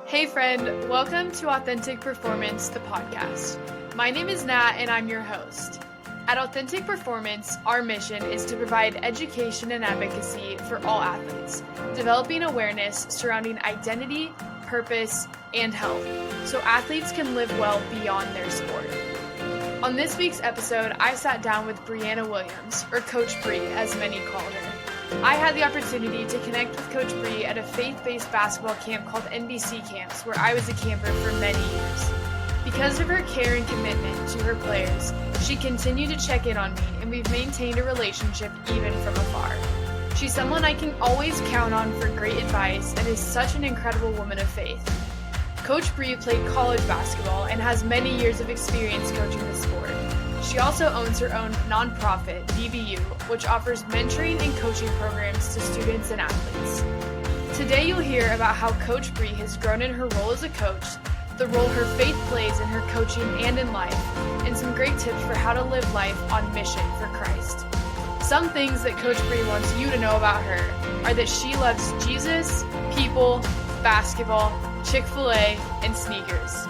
Hey friend, welcome to Authentic Performance, the podcast. My name is Nat and I'm your host. At Authentic Performance, our mission is to provide education and advocacy for all athletes, developing awareness surrounding identity, purpose, and health, so athletes can live well beyond their sport. On this week's episode, I sat down with Bryana Williams, or Coach Bree, as many call her. I had the opportunity to connect with Coach Bree at a faith-based basketball camp called NBC Camps, where I was a camper for many years. Because of her care and commitment to her players, she continued to check in on me, and we've maintained a relationship even from afar. She's someone I can always count on for great advice and is such an incredible woman of faith. Coach Bree played college basketball and has many years of experience coaching the sport. She also owns her own nonprofit, DBU, which offers mentoring and coaching programs to students and athletes. Today you'll hear about how Coach Bree has grown in her role as a coach, the role her faith plays in her coaching and in life, and some great tips for how to live life on mission for Christ. Some things that Coach Bree wants you to know about her are that she loves Jesus, people, basketball, Chick-fil-A, and sneakers.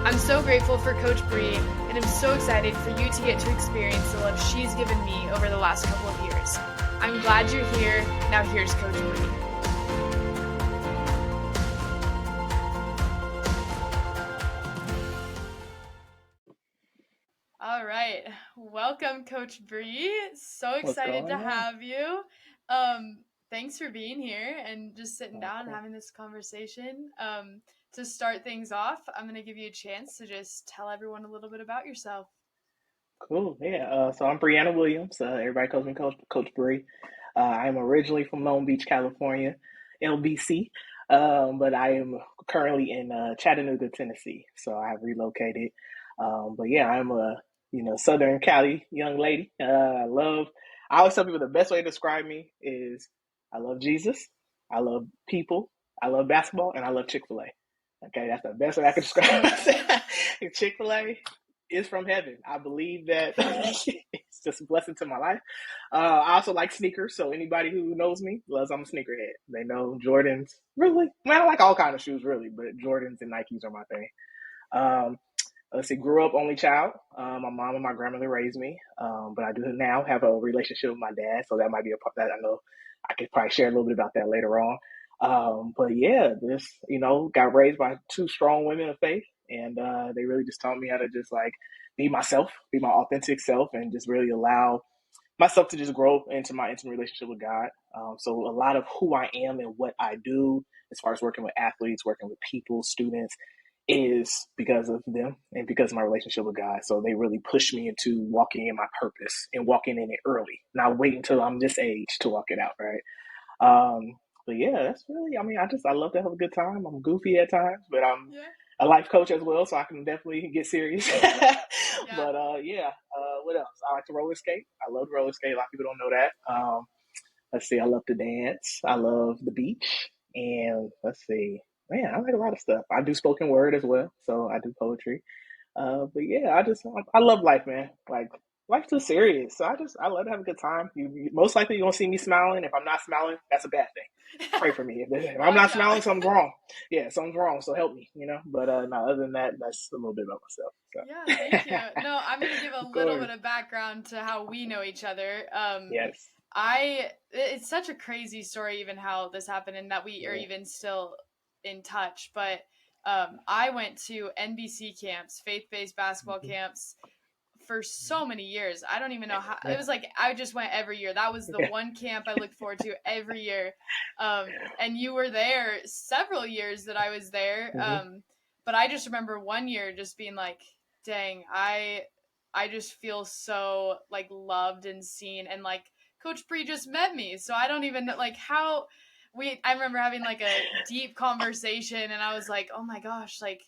I'm so grateful for Coach Bree, and I'm so excited for you to get to experience the love she's given me over the last couple of years. I'm glad you're here. Now here's Coach Bree. All right. Welcome, Coach Bree. So excited to have you. Thanks for being here and just sitting down and having this conversation. To start things off, I'm going to give you a chance to just tell everyone a little bit about yourself. Cool. Yeah. So I'm Bryana Williams. Everybody calls me Coach Bree. I am originally from Long Beach, California, LBC, but I am currently in Chattanooga, Tennessee. So I have relocated. But yeah, I'm a Southern Cali young lady. I always tell people the best way to describe me is I love Jesus, I love people, I love basketball, and I love Chick-fil-A. Okay, that's the best way I can describe myself. Chick-fil-A is from heaven. I believe that it's just a blessing to my life. I also like sneakers, so anybody who knows me loves I'm a sneakerhead. They know Jordans. Really, I like all kind of shoes, really, but Jordans and Nikes are my thing. Um, let's see, grew up only child. My mom and my grandmother raised me, but I do now have a relationship with my dad, so that might be a part that I know I could probably share a little bit about that later on. But yeah, this got raised by two strong women of faith, and they really just taught me how to just like be myself, be my authentic self, and just really allow myself to just grow into my intimate relationship with God. So a lot of who I am and what I do, as far as working with athletes, working with people, students, is because of them and because of my relationship with God. So they really push me into walking in my purpose and walking in it early, not wait until I'm this age to walk it out, right? But yeah, that's really, I love to have a good time. I'm goofy at times, but I'm Yeah. a life coach as well, so I can definitely get serious. Yeah. But what else? I like to roller skate. I love to roller skate. A lot of people don't know that. Let's see, I love to dance. I love the beach. And let's see, man, I like a lot of stuff. I do spoken word as well, so I do poetry. But yeah, I love life, man. Like life's too serious, so I love to have a good time. Most likely you won't see me smiling. If I'm not smiling, that's a bad thing. Pray for me. If I'm not Watch out. smiling, something's wrong. Yeah, something's wrong. So help me, But no, other than that, that's a little bit about Yeah, thank you. myself. No, I'm going to give a Of little course. bit of background to how we know each other. Yes. It's such a crazy story, even how this happened and that we are Yeah. even still in touch. But I went to NBC camps, faith-based basketball Mhm. camps, for so many years. I don't even know how. It Yeah. was like I just went every year. That was the Yeah. one camp I looked forward to every year. And you were there several years that I was there. Hmm. But I just remember one year just being like, dang, I just feel so like loved and seen, and like Coach Bree just met me. So I don't even like how I remember having like a deep conversation, and I was like, oh my gosh, like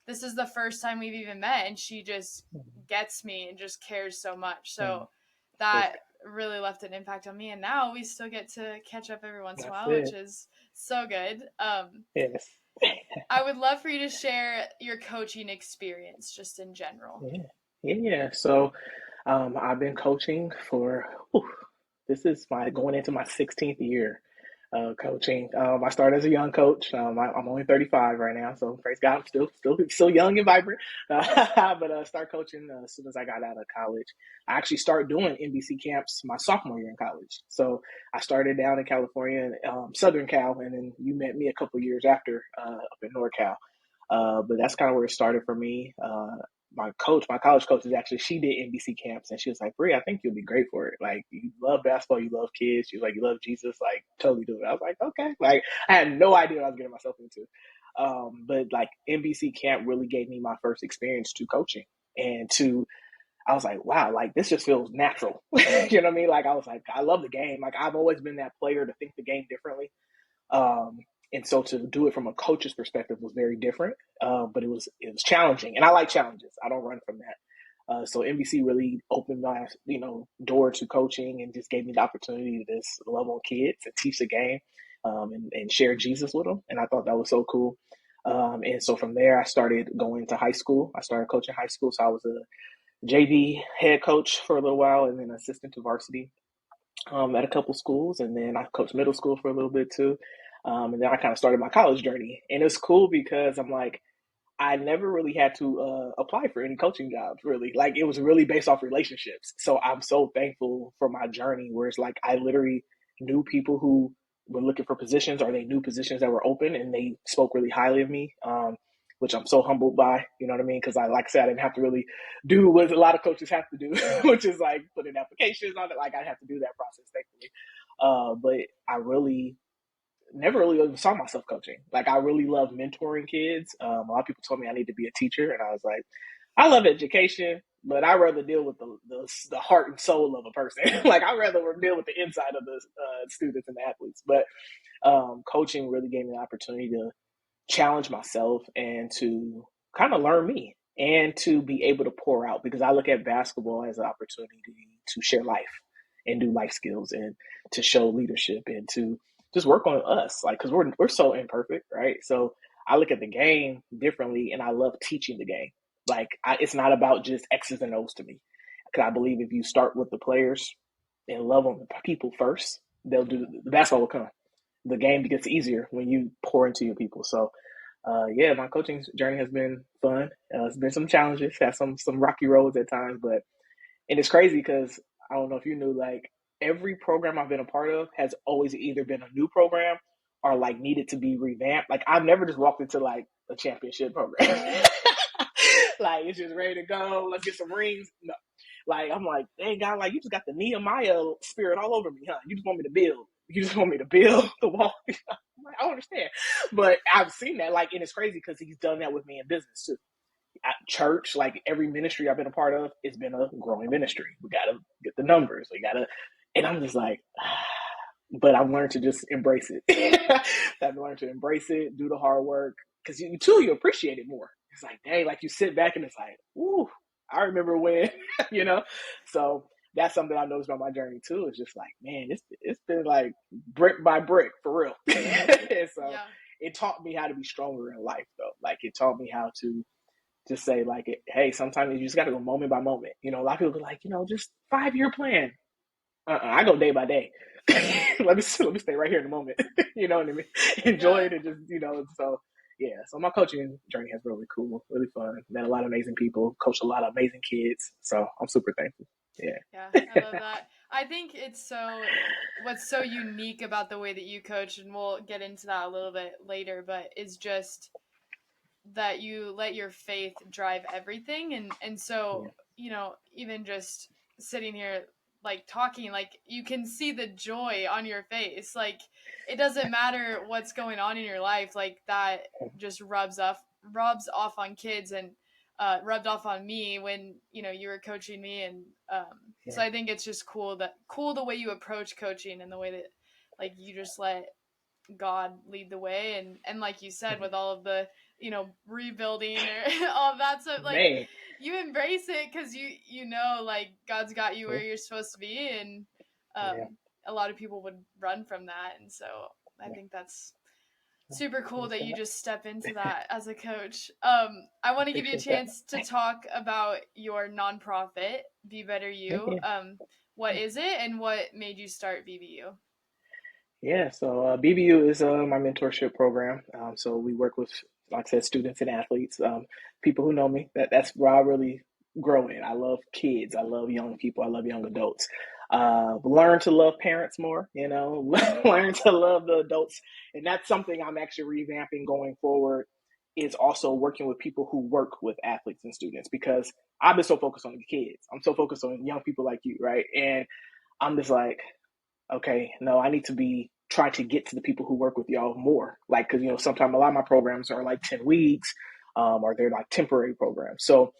this is the first time we've even met, and she just gets me and just cares so much. So Yes. that really left an impact on me, and now we still get to catch up every once in a That's while, which it. is so good. Yes. I would love for you to share your coaching experience just in general. Yeah. Yeah. So I've been coaching for this is my going into my 16th year. Coaching. I started as a young coach. I'm only 35 right now, so praise God, I'm still young and vibrant. But start coaching as soon as I got out of college. I actually started doing NBC camps my sophomore year in college. So I started down in California, Southern Cal, and then you met me a couple years after up in NorCal. But that's kind of where it started for me. My college coach is actually, she did NBC camps, and she was like, Bree, I think you'll be great for it. Like, you love basketball, you love kids, you love Jesus, like totally do it. I was like, okay. Like, I had no idea what I was getting myself into. But like NBC camp really gave me my first experience to coaching, and I was like, wow, like this just feels natural. You know what I mean? Like, I was like, I love the game. Like, I've always been that player to think the game differently. Um, and so to do it from a coach's perspective was very different, but it was challenging, and I like challenges. I don't run from that. So NBC really opened my door to coaching and just gave me the opportunity to just love on kids and teach the game, and share Jesus with them. And I thought that was so cool. And so from there, I started going to high school. I started coaching high school, so I was a JV head coach for a little while, and then assistant to varsity at a couple schools, and then I coached middle school for a little bit too. And then I kind of started my college journey, and it's cool because I'm like, I never really had to apply for any coaching jobs, really. Like, it was really based off relationships. So I'm so thankful for my journey, where it's like I literally knew people who were looking for positions, or they knew positions that were open, and they spoke really highly of me, which I'm so humbled by. You know what I mean? Because like I said, I didn't have to really do what a lot of coaches have to do, which is like put in applications on it. Like, I have to do that process, thankfully. But I really never really even saw myself coaching. Like, I really love mentoring kids. A lot of people told me I need to be a teacher, and I was like, I love education, but I rather deal with the heart and soul of a person. Like, I rather deal with the inside of the students and the athletes. But coaching really gave me the opportunity to challenge myself and to kind of learn me and to be able to pour out, because I look at basketball as an opportunity to share life and do life skills and to show leadership and to just work on us, like, because we're so imperfect, right? So I look at the game differently, and I love teaching the game. Like, it's not about just X's and O's to me, because I believe if you start with the players and love on the people first, they'll do the basketball will come. The game gets easier when you pour into your people. So yeah, my coaching journey has been fun. It's been some challenges, had some rocky roads at times, but and it's crazy because I don't know if you knew, like, every program I've been a part of has always either been a new program or like needed to be revamped. Like, I've never just walked into like a championship program. Like, it's just ready to go. Let's get some rings. No. Like, I'm like, hey, God, like, you just got the Nehemiah spirit all over me, huh? You just want me to build. You just want me to build the wall. I'm like, I don't understand. But I've seen that, like, and it's crazy because he's done that with me in business too. At church, like every ministry I've been a part of, it's been a growing ministry. We gotta get the numbers. We gotta, and I'm just like, but I've learned to just embrace it. I've learned to embrace it, do the hard work, because you appreciate it more. It's like, dang, like you sit back and it's like, ooh, I remember when, you know. So that's something I noticed about my journey too. It's just like, man, it's been like brick by brick for real. And so Yeah. it taught me how to be stronger in life, though. Like, it taught me how to just say, like, hey, sometimes you just got to go moment by moment. You know, a lot of people be like, just 5-year plan. I go day by day. let me stay right here in the moment. You know what I mean? Enjoy Yeah. it, and just So yeah, so my coaching journey has been really cool, really fun. Met a lot of amazing people, coached a lot of amazing kids. So I'm super thankful. Yeah, Yeah. I love that. I think what's so unique about the way that you coach, and we'll get into that a little bit later, but is just that you let your faith drive everything. And so, Yeah. even just sitting here, like, talking, like, you can see the joy on your face. Like, it doesn't matter what's going on in your life, like, that just rubs off on kids, and rubbed off on me when you were coaching me. And so Yeah. I think it's just cool the way you approach coaching, and the way that, like, you just let God lead the way. And like you said, with all of the rebuilding or all of that stuff, like, Man. you embrace it because like, God's got you where you're supposed to be. And Yeah. a lot of people would run from that. And so I Yeah. think that's super cool that you Yeah. just step into that as a coach. I want to give you a Appreciate that. chance to talk about your nonprofit, Be Better You. Yeah. What is it, and what made you start BBU? Yeah, so BBU is my mentorship program. So we work with, like I said, students and athletes. People who know me, that's where I really grow in. I love kids. I love young people. I love young adults. Learn to love parents more, learn to love the adults. And that's something I'm actually revamping going forward, is also working with people who work with athletes and students, because I've been so focused on the kids. I'm so focused on young people like you, right? And I'm just like, okay, no, I need to be trying to get to the people who work with y'all more. Like, because, sometimes a lot of my programs are like 10 weeks, or they're like temporary programs. So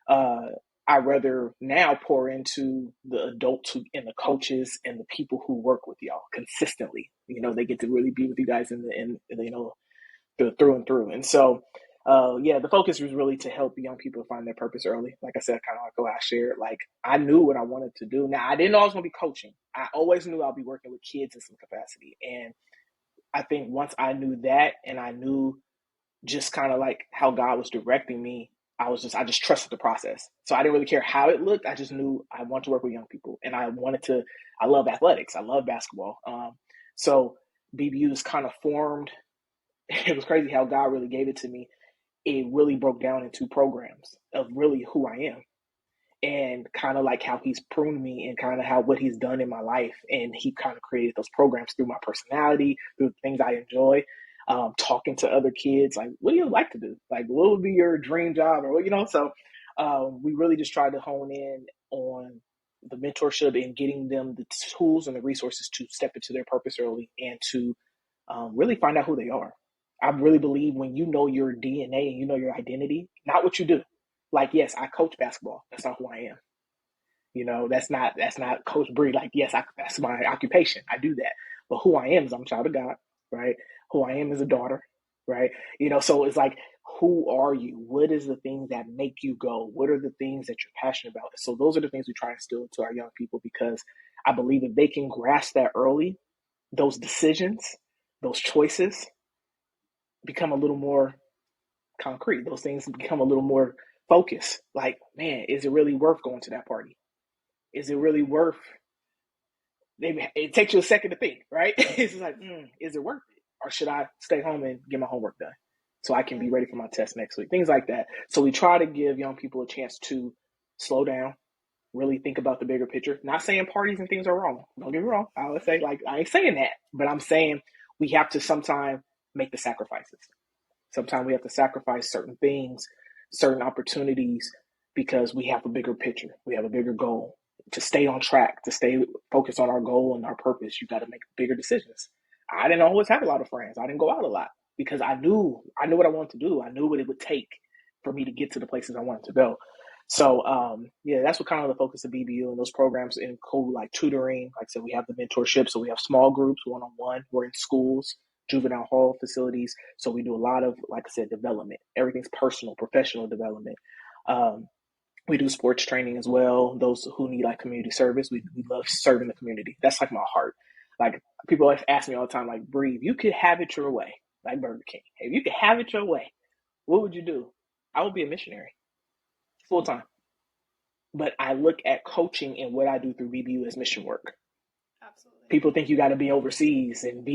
uh, I rather now pour into the adults and the coaches and the people who work with y'all consistently. They get to really be with you guys through and through. And so, yeah, the focus was really to help young people find their purpose early. Like I said, kind of like what I shared, like I knew what I wanted to do. Now, I didn't always want to be coaching. I always knew I'll be working with kids in some capacity. And I think once I knew that, and I knew just kind of like how God was directing me, I just trusted the process. So I didn't really care how it looked. I just knew I wanted to work with young people, and I love athletics. I love basketball. So BBU is kind of formed. It was crazy how God really gave it to me. It really broke down into programs of really who I am, and kind of like how he's pruned me, and kind of how what he's done in my life. And he kind of created those programs through my personality, through the things I enjoy. Talking to other kids, like, what do you like to do? Like, what would be your dream job? Or, so we really just tried to hone in on the mentorship and getting them the tools and the resources to step into their purpose early, and to really find out who they are. I really believe when you know your DNA and you know your identity, not what you do. Like, yes, I coach basketball. That's not who I am. That's not Coach Bree. Like, yes, that's my occupation. I do that. But who I am is I'm a child of God, right? Who I am is a daughter, right? So it's like, who are you? What is the things that make you go? What are the things that you're passionate about? So those are the things we try to instill into our young people, because I believe if they can grasp that early, those decisions, those choices become a little more concrete. Those things become a little more focused. Like, man, is it really worth going to that party? Is it really worth? It takes you a second to think, right? It's like, is it worth it, or should I stay home and get my homework done so I can be ready for my test next week? Things like that. So we try to give young people a chance to slow down, really think about the bigger picture. Not saying parties and things are wrong. Don't get me wrong. I would say, like, I ain't saying that, but I'm saying we have to sometimes make the sacrifices. Sometimes we have to sacrifice certain things, certain opportunities, because we have a bigger picture. We have a bigger goal. To stay on track, to stay focused on our goal and our purpose, you got to make bigger decisions. I didn't always have a lot of friends. I didn't go out a lot, because I knew what I wanted to do. I knew what it would take for me to get to the places I wanted to go. So yeah, that's what kind of the focus of BBU, and those programs include like tutoring. Like I said, we have the mentorship, so we have small groups, one-on-one. We're in schools, juvenile hall facilities. So we do a lot of, like I said, development. Everything's personal, professional development. Um, we do sports training as well. Those who need like community service, we love serving the community. That's like my heart. Like, people always ask me all the time, like, Bree, if you could have it your way, like Burger King, if you could have it your way, what would you do? I would be a missionary, full time. But I look at coaching and what I do through BBU as mission work. Absolutely. People think you got to be overseas and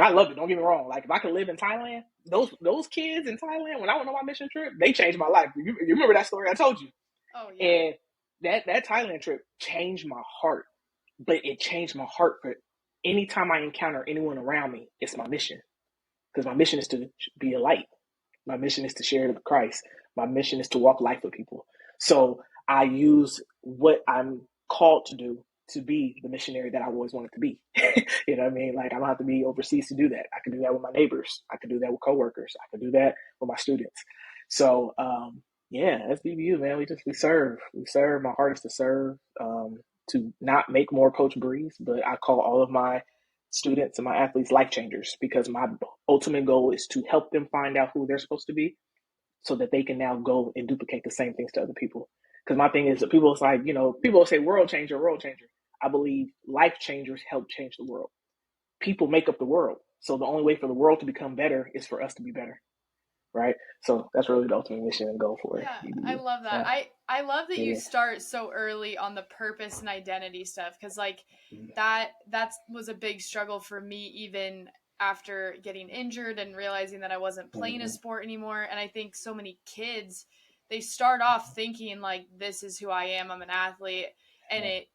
I love it. Don't get me wrong. Like, if I could live in Thailand, those kids in Thailand, when I went on my mission trip, they changed my life. You remember that story I told you? Oh yeah. And that Thailand trip changed my heart. But it changed my heart for anytime I encounter anyone around me, it's my mission. Because my mission is to be a light. My mission is to share the Christ. My mission is to walk life with people. So I use what I'm called to do to be the missionary that I always wanted to be. You know what I mean? Like, I don't have to be overseas to do that. I can do that with my neighbors. I can do that with coworkers. I can do that with my students. So yeah, that's BBU, man. We serve. We serve. My heart is to serve. To not make more Coach Breeze, but I call all of my students and my athletes life changers, because my ultimate goal is to help them find out who they're supposed to be, so that they can now go and duplicate the same things to other people. Because my thing is that people say world changer, world changer. I believe life changers help change the world. People make up the world. So the only way for the world to become better is for us to be better. right? So that's really the ultimate mission and goal for Yeah, I EBU. love that. Yeah, I love that you yeah, start so early on the purpose and identity stuff, cuz like yeah. that was a big struggle for me even after getting injured and realizing that I wasn't playing a Mhm, sport anymore. And I think so many kids, they start off thinking like, this is who I am, I'm an athlete, and yeah, it,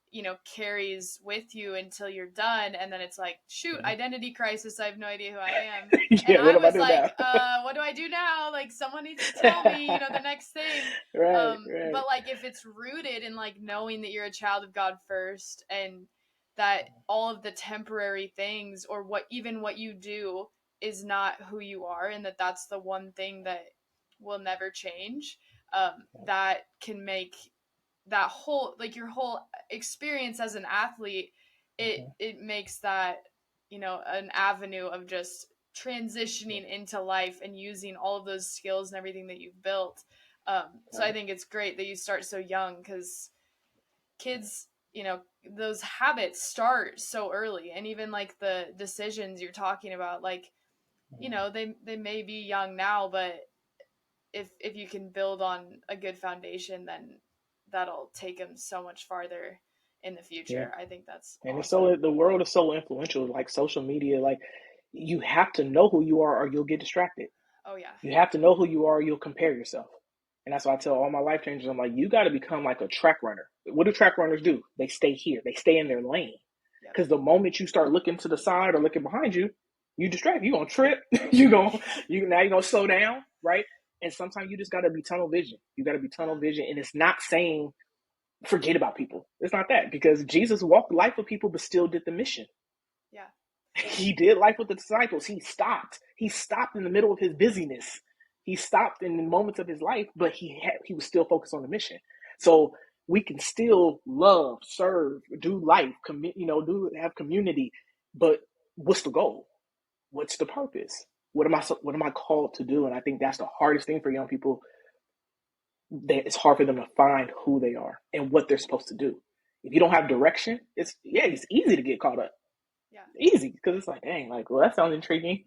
carries with you until you're done, and then it's like, shoot, yeah. identity crisis, I have no idea who I am. And Yeah, what I am I was doing like, now? what do I do now? Like, someone needs to tell me, the next thing. Right, right. But like, if it's rooted in like knowing that you're a child of God first, and that all of the temporary things, or what you do is not who you are, and that's the one thing that will never change, that can make that whole, like, your whole experience as an athlete, Mhm, it makes that, an avenue of just transitioning into life and using all of those skills and everything that you've built. So I right. think it's great that you start so young, because kids, those habits start so early. And even like the decisions you're talking about, like, they may be young now, but if you can build on a good foundation, then that'll take them so much farther in the Yeah. future. I think that's And it's awesome. so the world is so influential, like social media, like you have to know who you are or you'll get distracted. Oh yeah. You have to know who you are or you'll compare yourself. And that's why I tell all my life changers, I'm like, you got to become like a track runner. What do track runners do? They stay here. They stay in their lane. Yep. Because the moment you start looking to the side or looking behind you, you distract. You're gonna trip. You're gonna slow down, right? And sometimes you just gotta be tunnel vision. You gotta be tunnel Yeah. vision. And it's not saying forget about people. It's not that, because Jesus walked life with people but still did the mission. Yeah. He did life with the disciples. He stopped. He stopped in the middle of his busyness. He stopped in the moments of his life, but he was still focused on the mission. So we can still love, serve, do life, commit, do have community. But what's the goal? What's the purpose? What am I called to do? And I think that's the hardest thing for young people. That it's hard for them to find who they are and what they're supposed to do. If you don't have direction, it's easy to get caught up. Yeah. Easy, because it's like, dang, like, well, that sounds intriguing.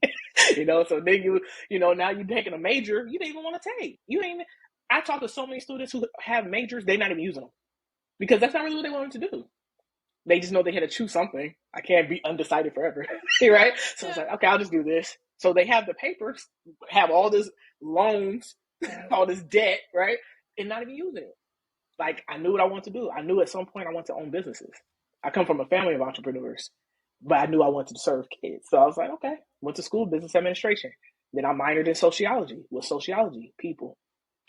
So then now you're taking a major you didn't even want to take. You ain't even. I talk to so many students who have majors, they're not even using them because that's not really what they wanted to do. They just know they had to choose something. I can't be undecided forever, Yeah. right? So it's like, okay, I'll just do this. So they have the papers, have all this loans, all this debt, right, and not even using it. Like, I knew what I wanted to do. I knew at some point I wanted to own businesses. I come from a family of entrepreneurs, but I knew I wanted to serve kids. So I was like, okay, went to school, business administration. Then I minored in sociology. With sociology, people.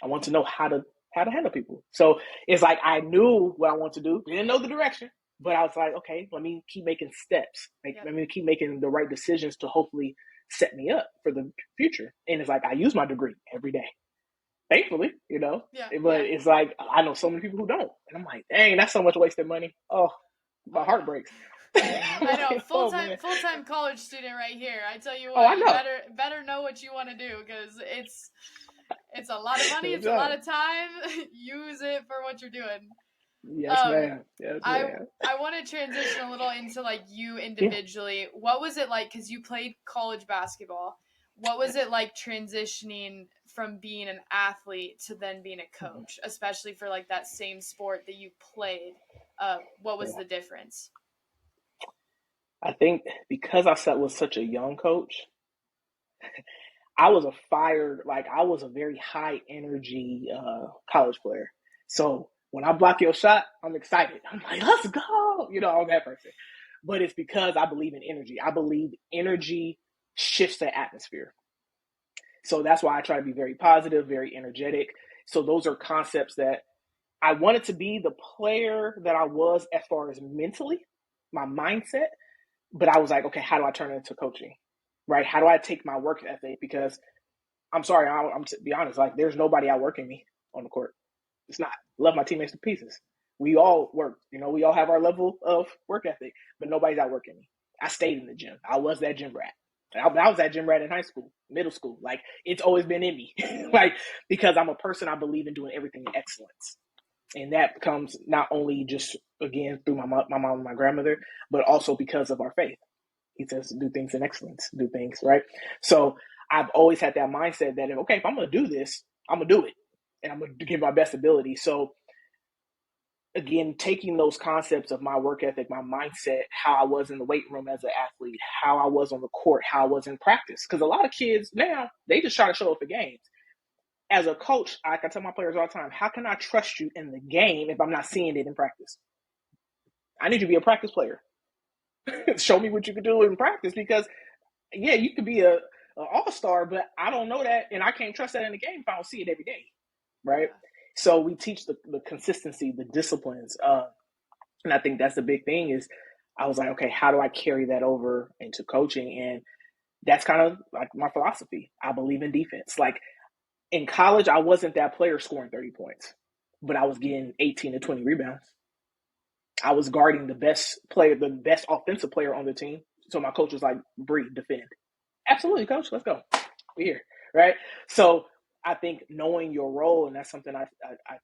I want to know how to handle people. So it's like I knew what I wanted to do. Didn't know the direction, but I was like, okay, let me keep making steps. Yep. Let me keep making the right decisions to hopefully set me up for the future. And it's like I use my degree every day, thankfully. Yeah. But Yeah. it's like I know so many people who don't, and I'm like, dang, that's so much wasted money. Oh, my Oh heart yeah. breaks. I know, Like, full oh time man. full time college student right here. I tell you Oh, I what, you know. better know what you want to do, because it's a lot of money, No it's a lot doubt. of time. Use it for what you're doing. Yes, Um, ma'am. Yes, I ma'am. I want to transition a little into like you Yeah. individually. What was it like? Because you played college basketball. What was Yes. it like transitioning from being an athlete to then being a Mhm. coach, especially for like that same sport that you played? What was Yeah. the difference? I think because was such a young coach, I was a very high energy college player. So when I block your shot, I'm excited. I'm like, let's go. I'm that person. But it's because I believe in energy. I believe energy shifts the atmosphere. So that's why I try to be very positive, very energetic. So those are concepts that I wanted to be the player that I was as far as mentally, my mindset. But I was like, okay, how do I turn it into coaching? Right? How do I take my work ethic? Because I'm sorry, I'm to be honest, like there's nobody outworking me on the court. It's not. Love my teammates to pieces. We all work. We all have our level of work ethic, but nobody's outworking me. I stayed in the gym. I was that gym rat. I was that gym rat in high school, middle school. Like it's always been in me. Like because I'm a person, I believe in doing everything in excellence, and that comes not only just again through my mom and my grandmother, but also because of our faith. He says do things in excellence, do things right. So I've always had that mindset that if I'm going to do this, I'm going to do it, and I'm going to give my best ability. So again, taking those concepts of my work ethic, my mindset, how I was in the weight room as an athlete, how I was on the court, how I was in practice. Because a lot of kids now, they just try to show up for games. As a coach, I can tell my players all the time, how can I trust you in the game if I'm not seeing it in practice? I need you to be a practice player. Show me what you can do in practice, because yeah, you could be a all-star, but I don't know that, and I can't trust that in the game if I don't see it every day, right? So we teach the consistency, the disciplines, and I think that's the big thing. Is I was like, okay, how do I carry that over into coaching? And that's kind of like my philosophy. I believe in defense. Like in college, I wasn't that player scoring 30 points, but I was getting 18 to 20 rebounds. I was guarding the best player, the best offensive player on the team. So my coach was like, Bree, defend. Absolutely, coach. Let's go. We're here, right? So I think knowing your role, and that's something I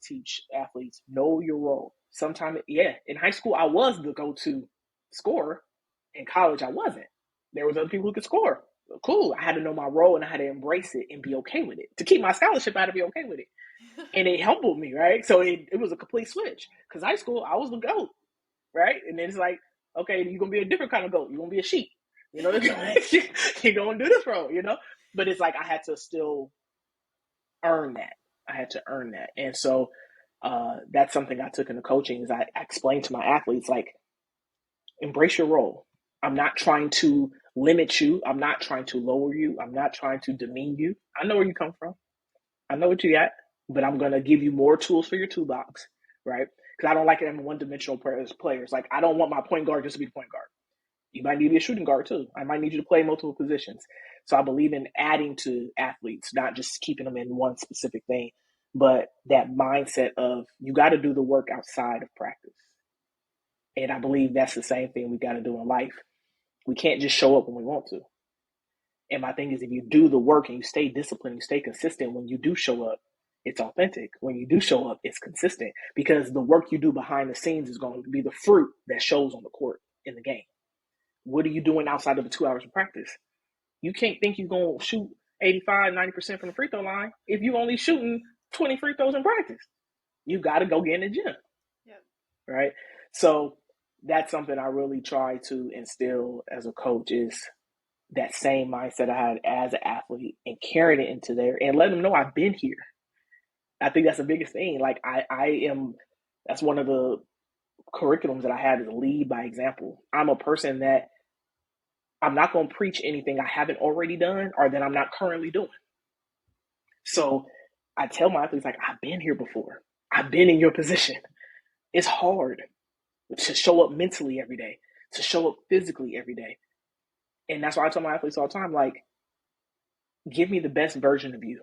teach athletes, know your role. Sometimes, yeah, in high school, I was the go-to scorer. In college, I wasn't. There was other people who could score. Cool. I had to know my role, and I had to embrace it and be okay with it. To keep my scholarship, I had to be okay with it. And it humbled me, right? So it was a complete switch. Because high school, I was the GOAT, right? And then it's like, okay, you're going to be a different kind of GOAT. You're going to be a sheep. You know, you're going to do this role, you know? But it's like I had to still earn that. I had to earn that. And so that's something I took into coaching. Is I explained to my athletes, like, embrace your role. I'm not trying to limit you. I'm not trying to lower you. I'm not trying to demean you. I know where you come from. I know what you got, but I'm going to give you more tools for your toolbox, right? Because I don't like it in one-dimensional players. Like, I don't want my point guard just to be the point guard. You might need to be a shooting guard too. I might need you to play multiple positions. So I believe in adding to athletes, not just keeping them in one specific thing, but that mindset of you got to do the work outside of practice. And I believe that's the same thing we got to do in life. We can't just show up when we want to. And my thing is, if you do the work and you stay disciplined, you stay consistent, when you do show up, it's authentic. When you do show up, it's consistent, because the work you do behind the scenes is going to be the fruit that shows on the court in the game. What are you doing outside of the 2 hours of practice? You can't think you're going to shoot 85, 90% from the free throw line if you're only shooting 20 free throws in practice. You got to go get in the gym. Yep. Right? So that's something I really try to instill as a coach, is that same mindset I had as an athlete and carrying it into there and letting them know I've been here. I think that's the biggest thing. Like that's one of the curriculums that I have, is lead by example. I'm a person that I'm not going to preach anything I haven't already done or that I'm not currently doing. So I tell my athletes, like, I've been here before. I've been in your position. It's hard to show up mentally every day, to show up physically every day. And that's why I tell my athletes all the time, like, give me the best version of you.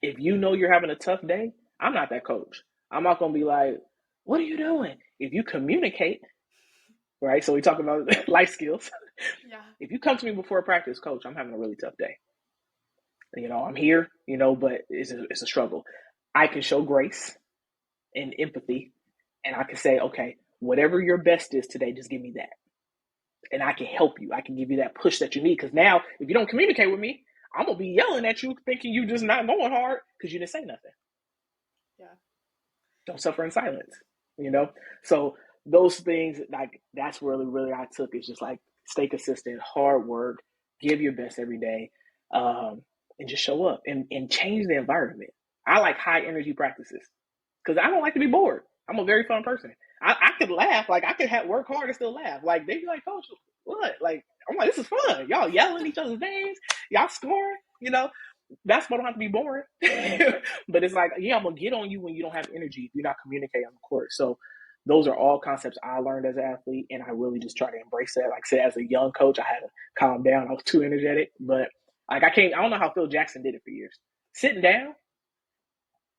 If you know you're having a tough day, I'm not that coach. I'm not going to be like, what are you doing? If you communicate, right? So we talk about life skills. Yeah. If you come to me before practice, coach, I'm having a really tough day. You know, I'm here, you know, but it's a struggle. I can show grace and empathy, and I can say, okay, whatever your best is today, just give me that. And I can help you. I can give you that push that you need. Because now, if you don't communicate with me, I'm going to be yelling at you thinking you just not going hard because you didn't say nothing. Yeah. Don't suffer in silence, you know? So those things, like, that's really, really I took, is just like, stay consistent, hard work, give your best every day, and just show up and change the environment. I like high energy practices because I don't like to be bored. I'm a very fun person. I could laugh. Like, I could work hard and still laugh. Like, they be like, coach, what? Like, I'm like, this is fun. Y'all yelling each other's names. Y'all scoring, you know? Basketball don't have to be boring. But it's like, yeah, I'm going to get on you when you don't have energy if you're not communicating on the court. So those are all concepts I learned as an athlete, and I really just try to embrace that. Like I said, as a young coach, I had to calm down. I was too energetic. But, like, I don't know how Phil Jackson did it for years. Sitting down,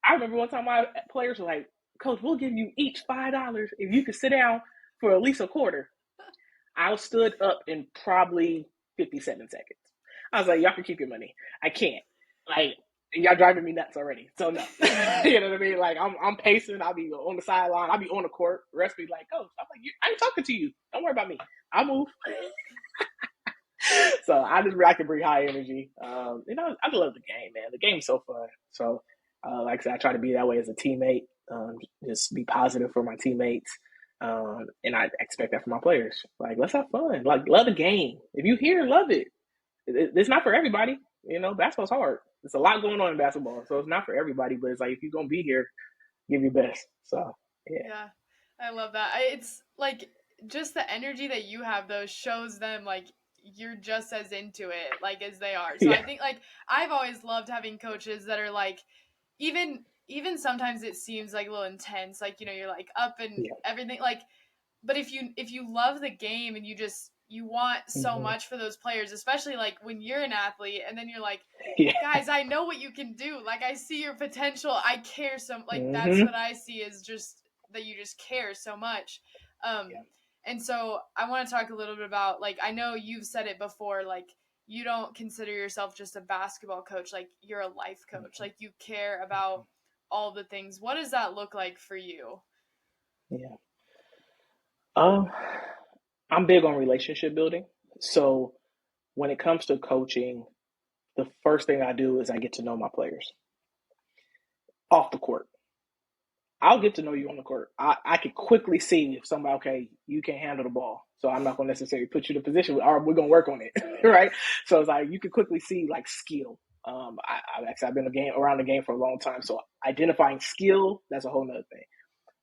I remember one time my players were like, coach, we'll give you each $5 if you could sit down for at least a quarter. I stood up in probably 57 seconds. I was like, y'all can keep your money. I can't. Like, y'all driving me nuts already. So no. You know what I mean? Like, I'm pacing. I'll be on the sideline. I'll be on the court. The rest be like, coach, I'm like, I ain't talking to you. Don't worry about me. I'll move. So I can bring high energy. I love the game, man. The game's so fun. So, like I said, I try to be that way as a teammate. Just be positive for my teammates. And I expect that from my players. Like, let's have fun. Like, love the game. If you here, love it. It's not for everybody. Basketball's hard. There's a lot going on in basketball, so it's not for everybody. But it's like if you're gonna be here, give your best. So yeah, Yeah, I love that. It's like just the energy that you have though shows them like you're just as into it like as they are. So I yeah, think like I've always loved having coaches that are like even sometimes it seems like a little intense, like you're like up and yeah, everything like, but if you love the game and you want so hmm much for those players, especially like when you're an athlete and then you're like, yeah, guys, I know what you can do. Like I see your potential. I care so like that's hmm what I see is just that you just care so much. Um and so I want to talk a little bit about like I know you've said it before, like you don't consider yourself just a basketball coach, like you're a life coach. Like you care about all the things. What does that look like for you? yeah. Um, I'm big on relationship building. So when it comes to coaching, the first thing I do is I get to know my players off the court. I'll get to know you on the court. I can quickly see if somebody, okay, you can't handle the ball. So I'm not going to necessarily put you in a position, or we're going to work on it, right? So it's like you can quickly see like skill. I've been around the game for a long time. So identifying skill, that's a whole nother thing.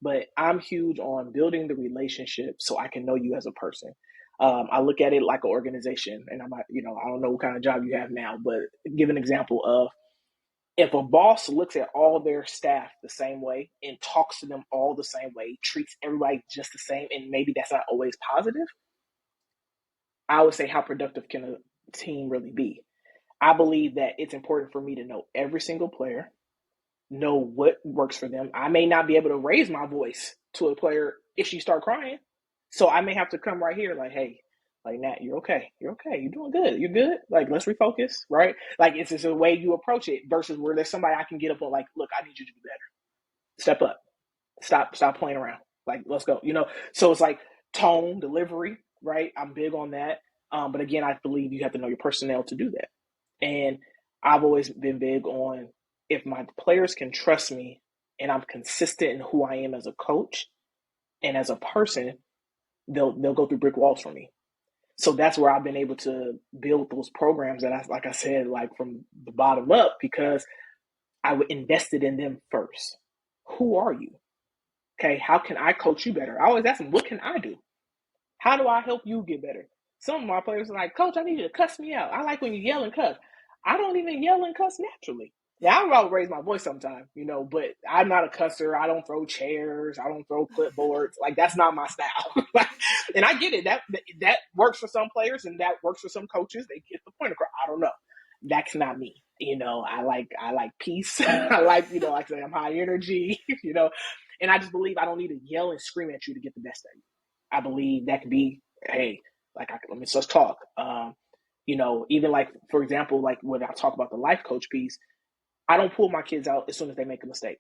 But I'm huge on building the relationship so I can know you as a person. I look at it like an organization, and I don't know what kind of job you have now, but give an example of if a boss looks at all their staff the same way and talks to them all the same way, treats everybody just the same, and maybe that's not always positive, I would say how productive can a team really be? I believe that it's important for me to know every single player, know what works for them. I may not be able to raise my voice to a player if she start crying. So I may have to come right here like, hey, like Nat, you're okay. You're okay. You're doing good. You're good. Like, let's refocus, right? Like it's just a way you approach it versus where there's somebody I can get up on like, look, I need you to do better. Step up. Stop playing around. Like, let's go. So it's like tone, delivery, right? I'm big on that. But again, I believe you have to know your personnel to do that. And I've always been big on if my players can trust me and I'm consistent in who I am as a coach and as a person, they'll go through brick walls for me. So that's where I've been able to build those programs that like I said, like from the bottom up because I invested in them first. Who are you? Okay, how can I coach you better? I always ask them, what can I do? How do I help you get better? Some of my players are like, Coach, I need you to cuss me out. I like when you yell and cuss. I don't even yell and cuss naturally. Yeah, I'll raise my voice sometimes, but I'm not a cusser. I don't throw chairs. I don't throw clipboards. Like that's not my style. And I get it. That works for some players and that works for some coaches. They get the point across. I don't know. That's not me. I like peace. I like I say, I'm high energy. And I just believe I don't need to yell and scream at you to get the best of you. I believe that could be, hey, let's talk. Even like for example, like when I talk about the life coach piece, I don't pull my kids out as soon as they make a mistake.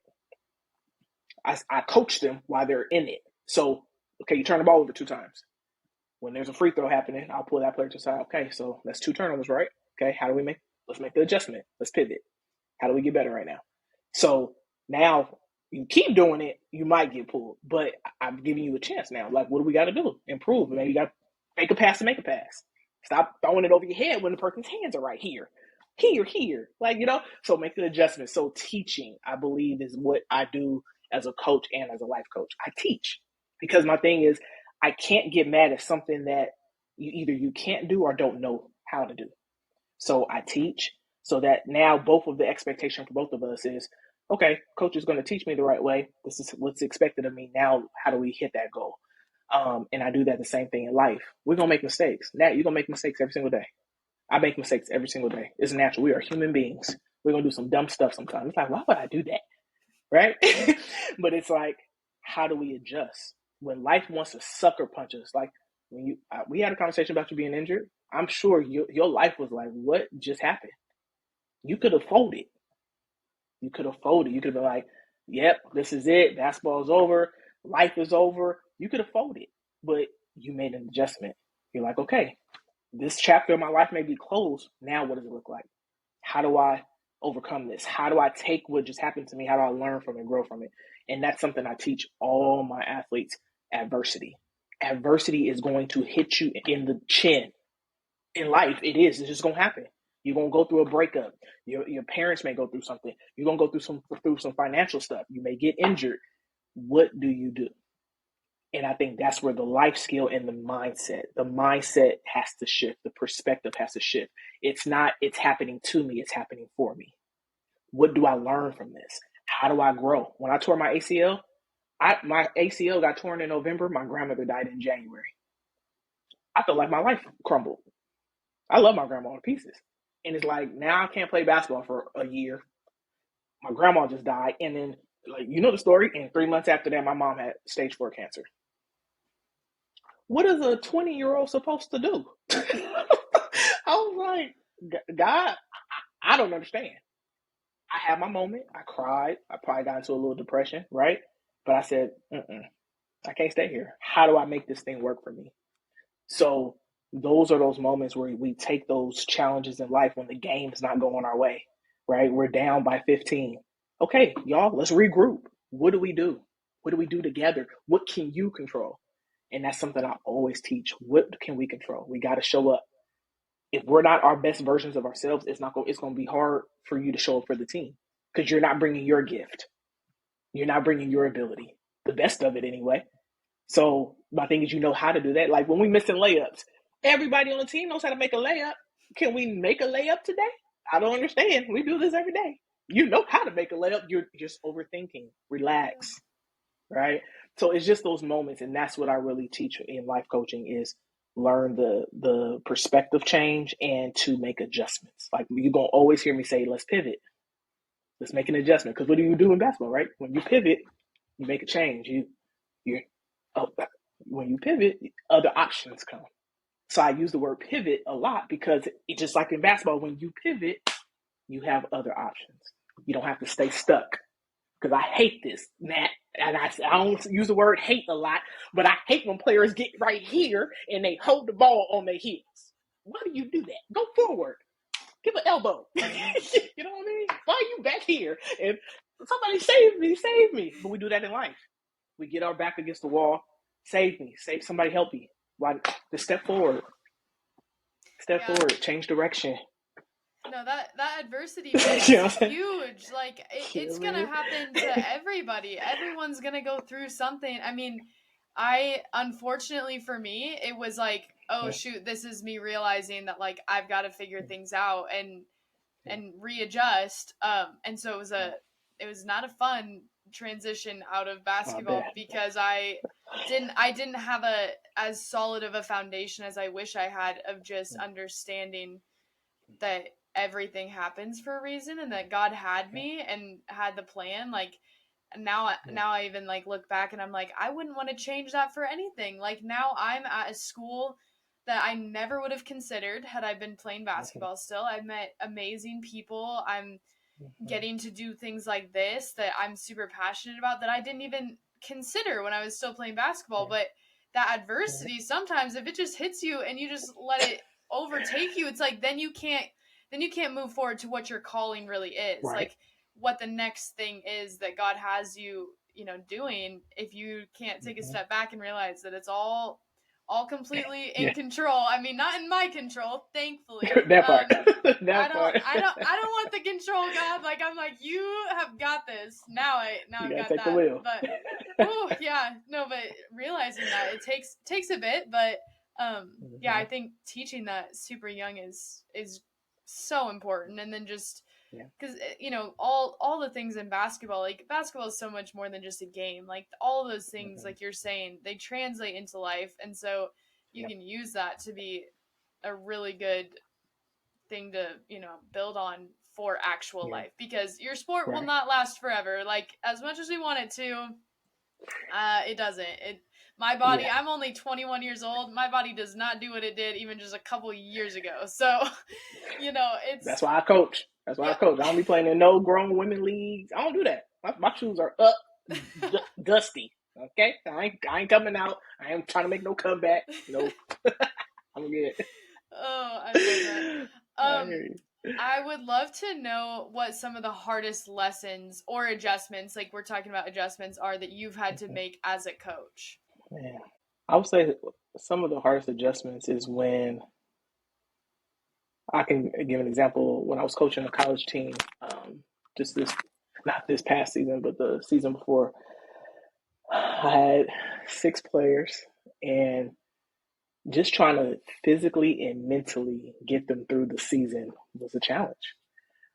I coach them while they're in it. So, okay, you turn the ball over 2 times. When there's a free throw happening, I'll pull that player to the side. Okay, so that's 2 turnovers, right? Okay, let's make the adjustment. Let's pivot. How do we get better right now? So now you keep doing it, you might get pulled. But I'm giving you a chance now. Like, what do we got to do? Improve. Maybe you got to make a pass to make a pass. Stop throwing it over your head when the person's hands are right here. Here. So make the adjustment. So teaching, I believe, is what I do as a coach and as a life coach. I teach because my thing is I can't get mad at something that you can't do or don't know how to do. So I teach so that now both of the expectation for both of us is, okay, coach is going to teach me the right way. This is what's expected of me. Now, how do we hit that goal? And I do that the same thing in life. We're going to make mistakes. Nat, you're going to make mistakes every single day. I make mistakes every single day. It's natural. We are human beings. We're going to do some dumb stuff sometimes. It's like, why would I do that? Right? But it's like, how do we adjust? When life wants to sucker punch us, like when we had a conversation about you being injured, I'm sure your life was like, what just happened? You could have folded. You could have folded. You could have been like, yep, this is it. Basketball's over. Life is over. You could have folded, but you made an adjustment. You're like, okay, This chapter of my life may be closed. Now, what does it look like? How do I overcome this? How do I take what just happened to me? How do I learn from it, grow from it? And that's something I teach all my athletes. Adversity. Adversity is going to hit you in the chin. In life, it is. It's just going to happen. You're going to go through a breakup. Your parents may go through something. You're going to go through some financial stuff. You may get injured. What do you do? And I think that's where the life skill and the mindset has to shift. The perspective has to shift. It's not, it's happening to me. It's happening for me. What do I learn from this? How do I grow? When I tore my ACL, my ACL got torn in November. My grandmother died in January. I felt like my life crumbled. I love my grandma to pieces. And it's like, now I can't play basketball for a year. My grandma just died. And then, like, you know the story. And 3 months after that, my mom had stage 4 cancer. What is a 20-year-old supposed to do? I was like, God, I don't understand. I had my moment. I cried. I probably got into a little depression, right? But I said, I can't stay here. How do I make this thing work for me? So those are those moments where we take those challenges in life when the game's not going our way, right? We're down by 15. Okay, y'all, let's regroup. What do we do? What do we do together? What can you control? And that's something I always teach. What can we control? We got to show up. If we're not our best versions of ourselves, it's going to be hard for you to show up for the team because you're not bringing your gift. You're not bringing your ability, the best of it anyway. So my thing is, you know how to do that. Like when we missing layups, everybody on the team knows how to make a layup. Can we make a layup today? I don't understand. We do this every day. You know how to make a layup. You're just overthinking. Relax, right? So it's just those moments, and that's what I really teach in life coaching is learn the perspective change and to make adjustments. Like you're going to always hear me say, let's pivot. Let's make an adjustment. Because what do you do in basketball, right? When you pivot, you make a change. When you pivot, other options come. So I use the word pivot a lot because it's just like in basketball, when you pivot, you have other options. You don't have to stay stuck. Because I hate this, Matt. And I don't use the word hate a lot, but I hate when players get right here and they hold the ball on their heels. Why do you do that? Go forward. Give an elbow. You know what I mean? Why are you back here? And somebody save me. But we do that in life. We get our back against the wall. Save me. Save somebody. Help me. Why? Just step forward. Step forward. Change direction. No, that adversity is huge. Like it's gonna happen to everybody. Everyone's gonna go through something. I mean, unfortunately for me, it was like, oh shoot, this is me realizing that like I've got to figure things out and readjust. And so it was not a fun transition out of basketball because I didn't have as solid of a foundation as I wish I had of just understanding that everything happens for a reason and that God had me and had the plan. Like now I even like look back and I'm like, I wouldn't want to change that for anything. Like now I'm at a school that I never would have considered had I been playing basketball still. I've met amazing people. I'm getting to do things like this that I'm super passionate about that I didn't even consider when I was still playing basketball. But that adversity, sometimes if it just hits you and you just let it overtake you, it's like then you can't move forward to what your calling really is. Like what the next thing is that God has you, doing, if you can't take a step back and realize that it's all completely in control. I mean, not in my control, thankfully. That part. I don't want the control, God. Like I'm like, you have got this. Now I've got take that. The wheel. But but realizing that it takes a bit, but I think teaching that super young is so important. And then just because all the things in basketball, like basketball is so much more than just a game. Like all of those things, like you're saying, they translate into life, and so you can use that to be a really good thing to build on for actual life, because your sport will not last forever. Like as much as we want it to, it doesn't. My body, I'm only 21 years old. My body does not do what it did even just a couple years ago. So, it's... That's why I coach. I don't be playing in no grown women leagues. I don't do that. My shoes are up, dusty. Okay? I ain't coming out. I ain't trying to make no comeback. No. I'm good. Oh, I love that. I hear you. I would love to know what some of the hardest lessons or adjustments, like we're talking about adjustments, are that you've had to make as a coach. Yeah. I would say some of the hardest adjustments is when I can give an example when I was coaching a college team, just this, not this past season, but the season before. I had 6 players, and just trying to physically and mentally get them through the season was a challenge.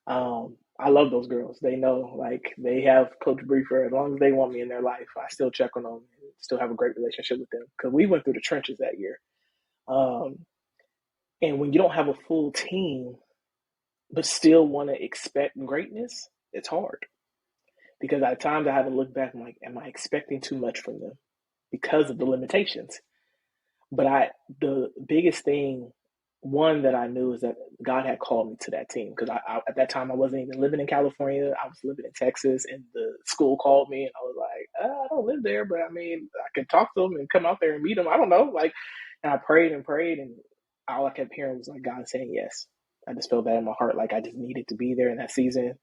I love those girls. They know, like, they have Coach Briefer. As long as they want me in their life, I still check on them and still have a great relationship with them because we went through the trenches that year. Um, and when you don't have a full team, but still want to expect greatness, it's hard. Because at times I have to look back and, like, am I expecting too much from them because of the limitations? But the biggest thing, one that I knew is that God had called me to that team because at that time I wasn't even living in California. I was living in Texas, and the school called me, and I was like, I don't live there, but I mean, I could talk to them and come out there and meet them. I don't know, like, and I prayed and prayed, and all I kept hearing was like God saying yes. I just felt that in my heart, like I just needed to be there in that season.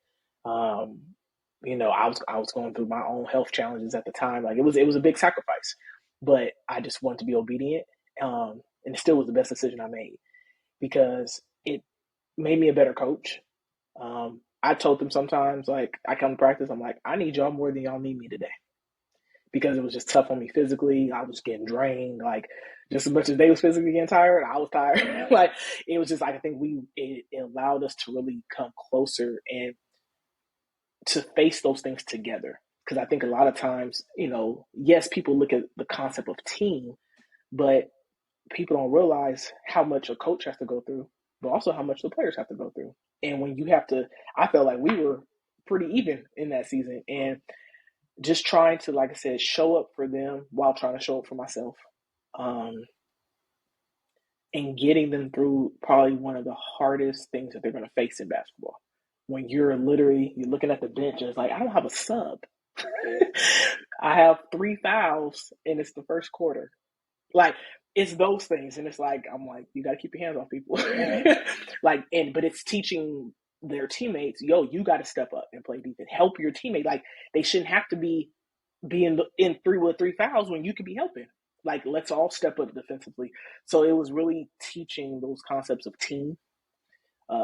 Um, I was going through my own health challenges at the time. Like it was a big sacrifice, but I just wanted to be obedient, and it still was the best decision I made because it made me a better coach. I told them sometimes, like, I come to practice, I'm like, I need y'all more than y'all need me today because it was just tough on me physically. I was getting drained, like, just as much as they was physically getting tired, I was tired. Like, it was just like, I think it allowed us to really come closer and to face those things together. Because I think a lot of times, yes, people look at the concept of team, but people don't realize how much a coach has to go through, but also how much the players have to go through. And when you have to, I felt like we were pretty even in that season. And just trying to, like I said, show up for them while trying to show up for myself. Um, and getting them through probably one of the hardest things that they're going to face in basketball. When you're looking at the bench and it's like, I don't have a sub. I have 3 fouls and it's the first quarter. Like, it's those things, and it's like, I'm like, you got to keep your hands off people. But it's teaching their teammates, yo, you got to step up and play defense. Help your teammate. Like, they shouldn't have to be in 3 with 3 fouls when you could be helping. Like, let's all step up defensively. So it was really teaching those concepts of team,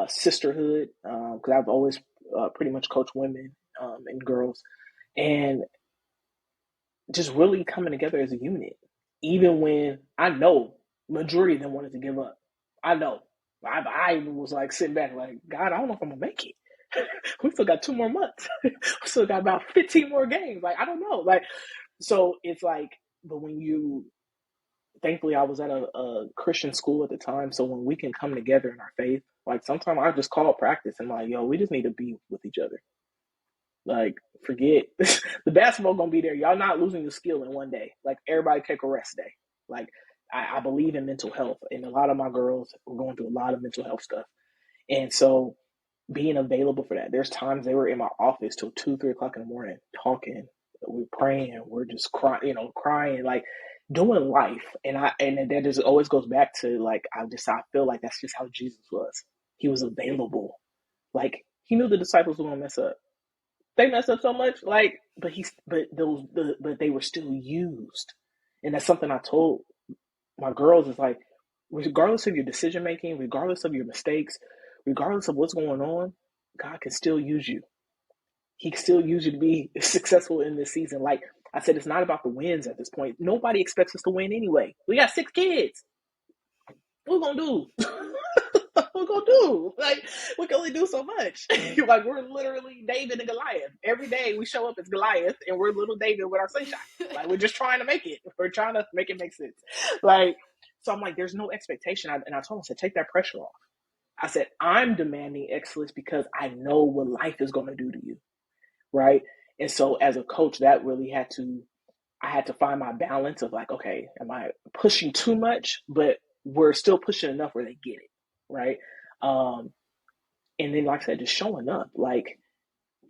sisterhood, because I've always pretty much coached women and girls, and just really coming together as a unit. Even when I know majority of them wanted to give up. I know. I even was like sitting back like, God, I don't know if I'm gonna make it. We still got 2 more months. We still got about 15 more games. Like, I don't know. Like, so it's like, but when you, thankfully I was at a Christian school at the time. So when we can come together in our faith, like sometimes I just call practice and like, yo, we just need to be with each other. Like, forget the basketball gonna be there. Y'all not losing the skill in one day. Like, everybody take a rest day. Like, I believe in mental health, and a lot of my girls were going through a lot of mental health stuff, and so being available for that. There's times they were in my office till 2, 3 o'clock in the morning talking. We're praying. We're just crying, like doing life. And that just always goes back to, like, I feel like that's just how Jesus was. He was available. Like, he knew the disciples were gonna mess up. They messed up so much, like, but they were still used, and that's something I told my girls is like, regardless of your decision making, regardless of your mistakes, regardless of what's going on, God can still use you. He can still use you to be successful in this season. Like I said, it's not about the wins at this point. Nobody expects us to win anyway. We got 6 kids. What we gonna do? What we gonna do? Like, we can only do so much. Like, we're literally David and Goliath. Every day we show up as Goliath, and we're little David with our sunshine. Like, we're just trying to make it. We're trying to make it make sense. Like, so I'm like, there's no expectation. And I told him, I said, take that pressure off. I said, I'm demanding excellence because I know what life is going to do to you, right? And so as a coach, that really I had to find my balance of like, okay, am I pushing too much? But we're still pushing enough where they get it, right? Um, and then, like I said, just showing up, like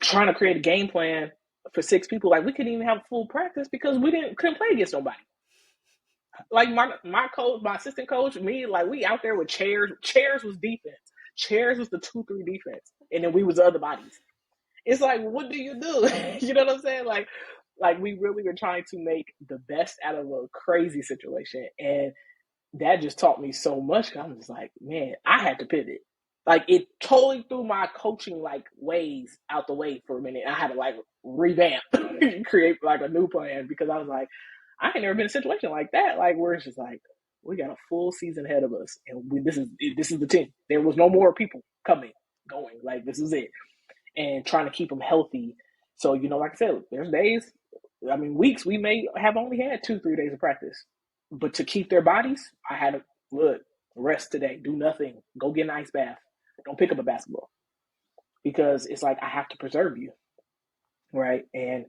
trying to create a game plan for 6 people. Like, we couldn't even have full practice because we couldn't play against nobody. Like my coach, my assistant coach, me, like we out there with chairs. Chairs was defense. Chairs was the 2-3 defense, and then we was the other bodies. It's like, what do you do? You know what I'm saying? Like we really were trying to make the best out of a crazy situation, and that just taught me so much. I'm just like, man, I had to pivot. Like it totally threw my coaching like ways out the way for a minute. I had to like revamp, create like a new plan because I was like, I ain't never been in a situation like that. Like where it's just like we got a full season ahead of us, and this is the team. There was no more people coming, going. Like this is it, and trying to keep them healthy. So like I said, there's days, I mean weeks we may have only had 2-3 days of practice, but to keep their bodies, I had to look, rest today, do nothing, go get an ice bath, don't pick up a basketball because it's like I have to preserve you, right? And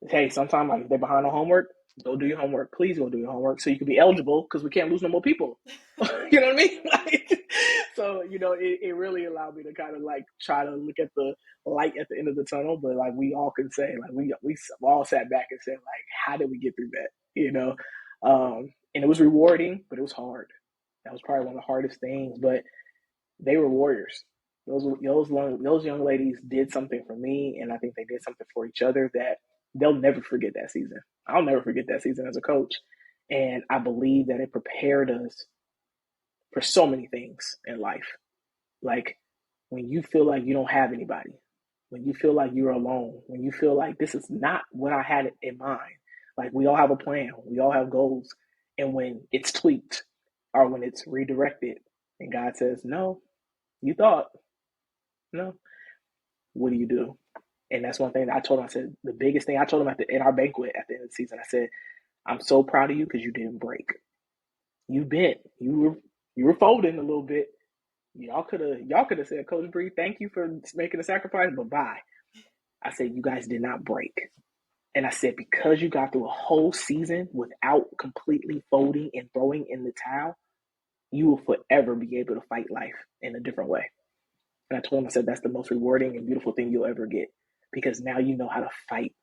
hey, sometimes like if they're behind on homework, go do your homework. Please go do your homework so you can be eligible because we can't lose no more people. You know what I mean? Like, so it really allowed me to kind of like try to look at the light at the end of the tunnel. But like we all can say, like we all sat back and said, like, how did we get through that? And it was rewarding, but it was hard. That was probably one of the hardest things. But they were warriors. Those young ladies did something for me, and I think they did something for each other that they'll never forget that season. I'll never forget that season as a coach, and I believe that it prepared us for so many things in life. Like when you feel like you don't have anybody, when you feel like you're alone, when you feel like this is not what I had in mind. Like we all have a plan, we all have goals, and when it's tweaked or when it's redirected, and God says, "No, you thought no." What do you do? And that's one thing that I told him. I said the biggest thing I told him in our banquet at the end of the season. I said, "I'm so proud of you because you didn't break. You bent. You were folding a little bit. Y'all could have said, Coach Bree, thank you for making the sacrifice, but bye." I said, you guys did not break. And I said, because you got through a whole season without completely folding and throwing in the towel, you will forever be able to fight life in a different way. And I told him, I said, that's the most rewarding and beautiful thing you'll ever get because now you know how to fight.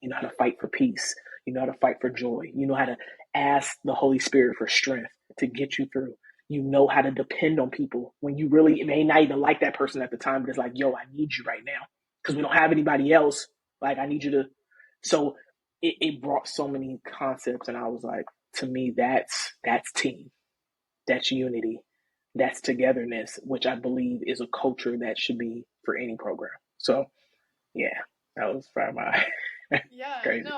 You know how to fight for peace. You know how to fight for joy. You know how to ask the Holy Spirit for strength to get you through. You know how to depend on people when you really may not even like that person at the time, but it's like, yo, I need you right now because we don't have anybody else. Like, I need you to. So it brought so many concepts, and I was like, to me, that's team, that's unity, that's togetherness, which I believe is a culture that should be for any program. So yeah, that was probably my Yeah, crazy. no,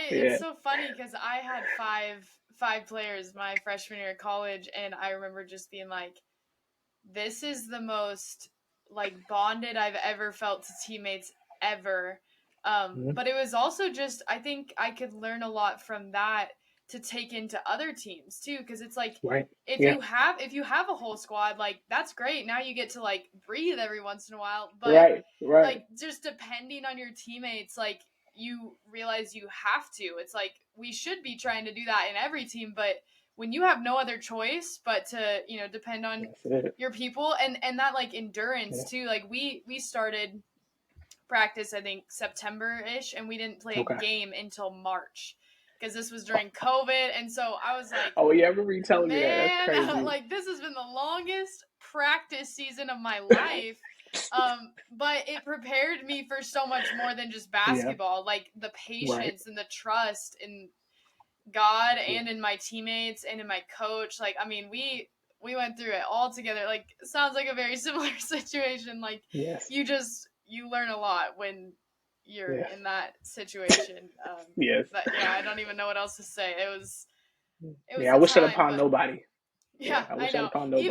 it's Yeah. so funny because I had five players my freshman year of college, and I remember just being like, this is the most like bonded I've ever felt to teammates ever. Mm-hmm. But it was also just I think I could learn a lot from that to take into other teams too, because it's like Right. if Yeah. you have a whole squad, like that's great. Now you get to like breathe every once in a while, but Right. Right. like just depending on your teammates, like you realize you have to. It's like we should be trying to do that in every team, but when you have no other choice but to depend on That's it. your people and that like endurance Yeah. too, like we started practice I think September-ish and we didn't play a Okay. game until March because this was during COVID, and so I was like, Oh yeah, I remember you telling me that. That's man, crazy. like this has been the longest practice season of my life. But it prepared me for so much more than just Yeah. basketball, like the Right. patience and the trust in God Yeah. and in my teammates and in my coach. Like, I mean, we went through it all together. Like, it sounds like a very similar situation. Like, Yes. you learn a lot when you're Yes. in that situation. Yes. But yeah, I don't even know what else to say. It was Yeah. I a wish that time, upon but nobody. yeah, Yeah. I I wish that know. upon nobody.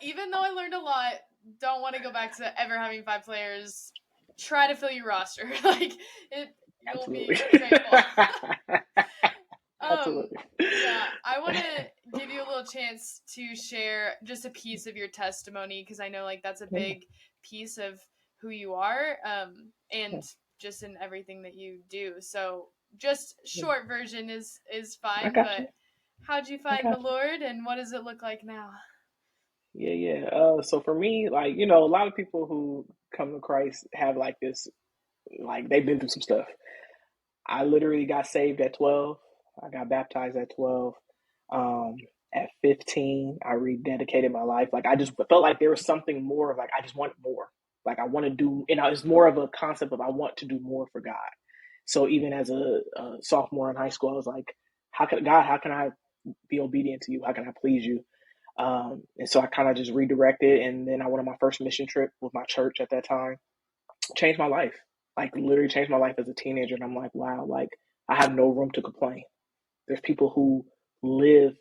Even though I learned a lot, don't want to go back to ever having five players. Try to fill your roster. Like it, you'll Absolutely. be grateful. Um, Absolutely. yeah, I want to give you a little chance to share just a piece of your testimony because I know like that's a Yeah. big piece of who you are, and just in everything that you do. So, just Yeah. short version is I fine. got But you. how'd you I find the got you. Lord, and what does it look like now? Yeah, yeah. So for me, like, a lot of people who come to Christ have like this, like they've been through some stuff. I literally got saved at 12. I got baptized at 12. Um, at 15, I rededicated my life. Like I just felt like there was something more of like I just wanted more. Like I want to do, and it's more of a concept of I want to do more for God. So even as a sophomore in high school, I was like, how can I be obedient to you? How can I please you? And so I kind of just redirected, and then I went on my first mission trip with my church at that time. Changed my life, like literally changed my life as a teenager. And I'm like, wow, like I have no room to complain. There's people who live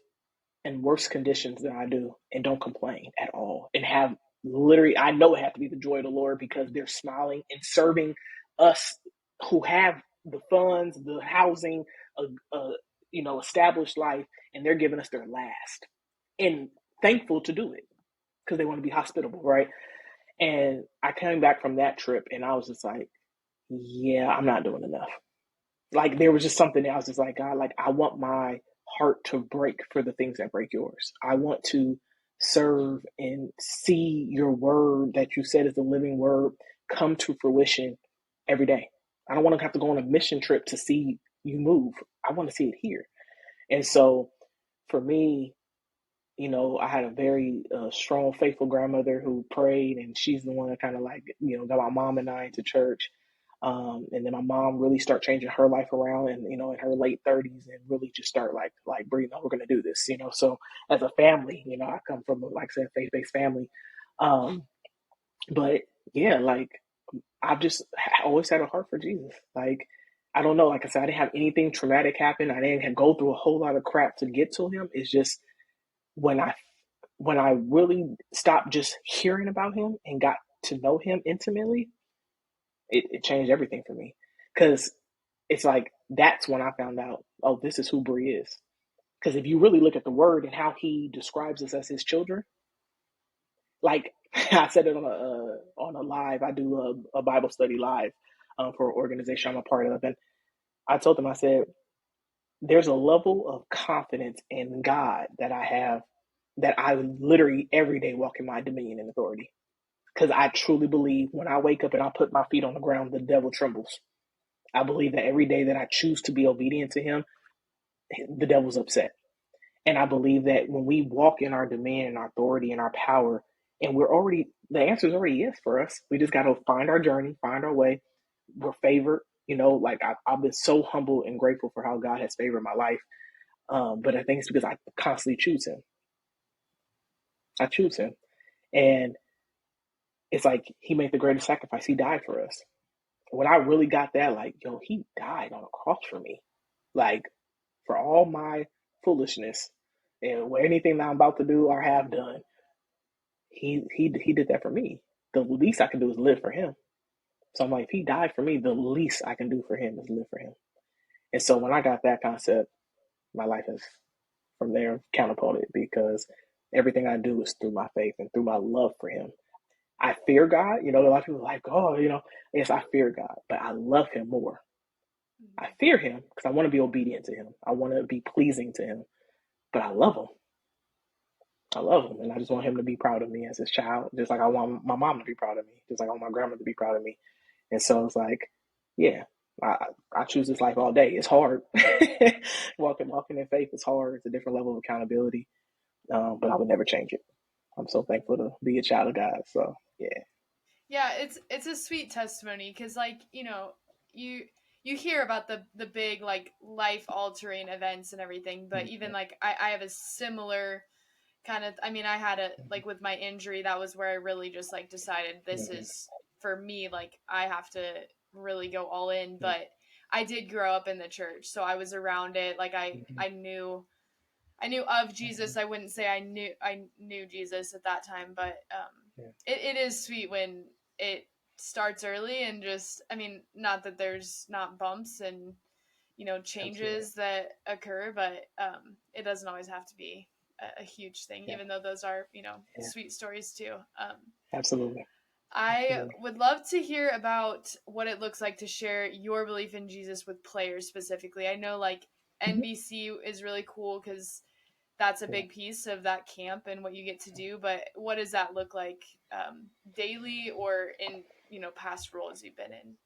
in worse conditions than I do and don't complain at all and have literally, I know it has to be the joy of the Lord because they're smiling and serving us who have the funds, the housing, established life, and they're giving us their last and thankful to do it because they want to be hospitable, right? And I came back from that trip and I was just like, yeah, I'm not doing enough. Like there was just something that I was just like, God, like I want my heart to break for the things that break yours. I want to serve and see your word that you said is the living word come to fruition every day. I don't want to have to go on a mission trip to see you move. I want to see it here. And so for me, I had a very strong, faithful grandmother who prayed, and she's the one that kind of like, got my mom and I into church. And then my mom really started changing her life around, and in her late 30s, and really just start like breathing, we're gonna do this. So as a family, I come from like I said, faith-based family. Um, but yeah, like I've just always had a heart for Jesus. Like I don't know, like I said, I didn't have anything traumatic happen. I didn't go through a whole lot of crap to get to him. It's just when I really stopped just hearing about him and got to know him intimately, it changed everything for me. Because it's like that's when I found out, oh, this is who Bree is. Because if you really look at the word and how he describes us as his children, like I said it on a live, I do a Bible study live for an organization I'm a part of, and I told them, I said, there's a level of confidence in God that I have that I literally every day walk in my dominion and authority. Because I truly believe when I wake up and I put my feet on the ground, the devil trembles. I believe that every day that I choose to be obedient to him, the devil's upset. And I believe that when we walk in our dominion and our authority and our power, and the answer is already yes for us. We just got to find our journey, find our way. We're favored. Like I've been so humble and grateful for how God has favored my life. But I think it's because I constantly choose him. I choose him. And it's like he made the greatest sacrifice. He died for us. When I really got that, like, yo, he died on a cross for me. Like, for all my foolishness and anything that I'm about to do or have done, he did that for me. The least I can do is live for him. So I'm like, if he died for me, the least I can do for him is live for him. And so when I got that concept, my life has from there counterparted because everything I do is through my faith and through my love for him. I fear God. A lot of people are like, oh, yes, I fear God, but I love him more. I fear him because I want to be obedient to him. I want to be pleasing to him, but I love him. I love him, and I just want him to be proud of me as his child, just like I want my mom to be proud of me, just like I want my grandma to be proud of me. And so it's like, yeah, I, I choose this life all day. It's hard. walking in faith is hard. It's a different level of accountability, but I would never change it. I'm so thankful to be a child of God. So yeah. Yeah, it's a sweet testimony because you you hear about the big like life altering events and everything, but even Mm-hmm. like I have a similar kind of, I mean, I had a like with my injury, that was where I really just like decided this Mm-hmm. is for me, like I have to really go all in. But I did grow up in the church, so I was around it. Like Mm-hmm. I knew of Mm-hmm. Jesus. I wouldn't say I knew Jesus at that time, but Yeah. it is sweet when it starts early and just, I mean, not that there's not bumps and Absolutely. changes that occur, but it doesn't always have to be a huge thing, Yeah. even though those are Yeah. sweet stories too. Absolutely. I Absolutely. would love to hear about what it looks like to share your belief in Jesus with players specifically. I know like Mm-hmm. NBC is really cool because that's a Yeah. big piece of that camp and what you get to do. But what does that look like daily or in past roles you've been in?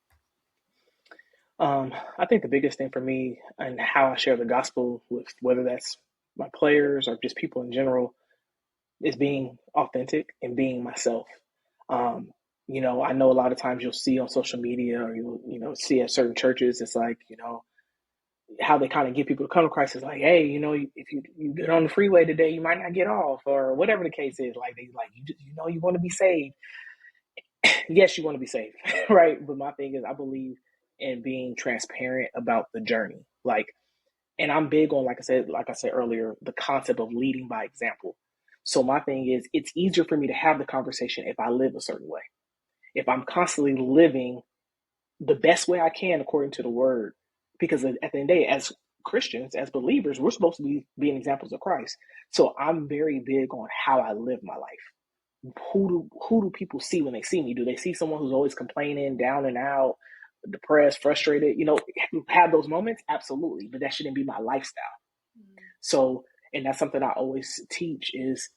I think the biggest thing for me and how I share the gospel with whether that's my players or just people in general is being authentic and being myself. Um, I know a lot of times you'll see on social media or you'll see at certain churches, it's like, how they kind of get people to come to Christ is like, hey, if you get on the freeway today, you might not get off or whatever the case is. Like they like you want to be saved. Yes, you want to be saved, right? But my thing is, I believe in being transparent about the journey. Like, and I'm big on, like I said earlier, the concept of leading by example. So my thing is, it's easier for me to have the conversation if I live a certain way. If I'm constantly living the best way I can according to the word, because at the end of the day, as Christians, as believers, we're supposed to be being examples of Christ. So I'm very big on how I live my life. Who do people see when they see me? Do they see someone who's always complaining, down and out, depressed, frustrated? Have those moments? Absolutely, but that shouldn't be my lifestyle. So, and that's something I always teach is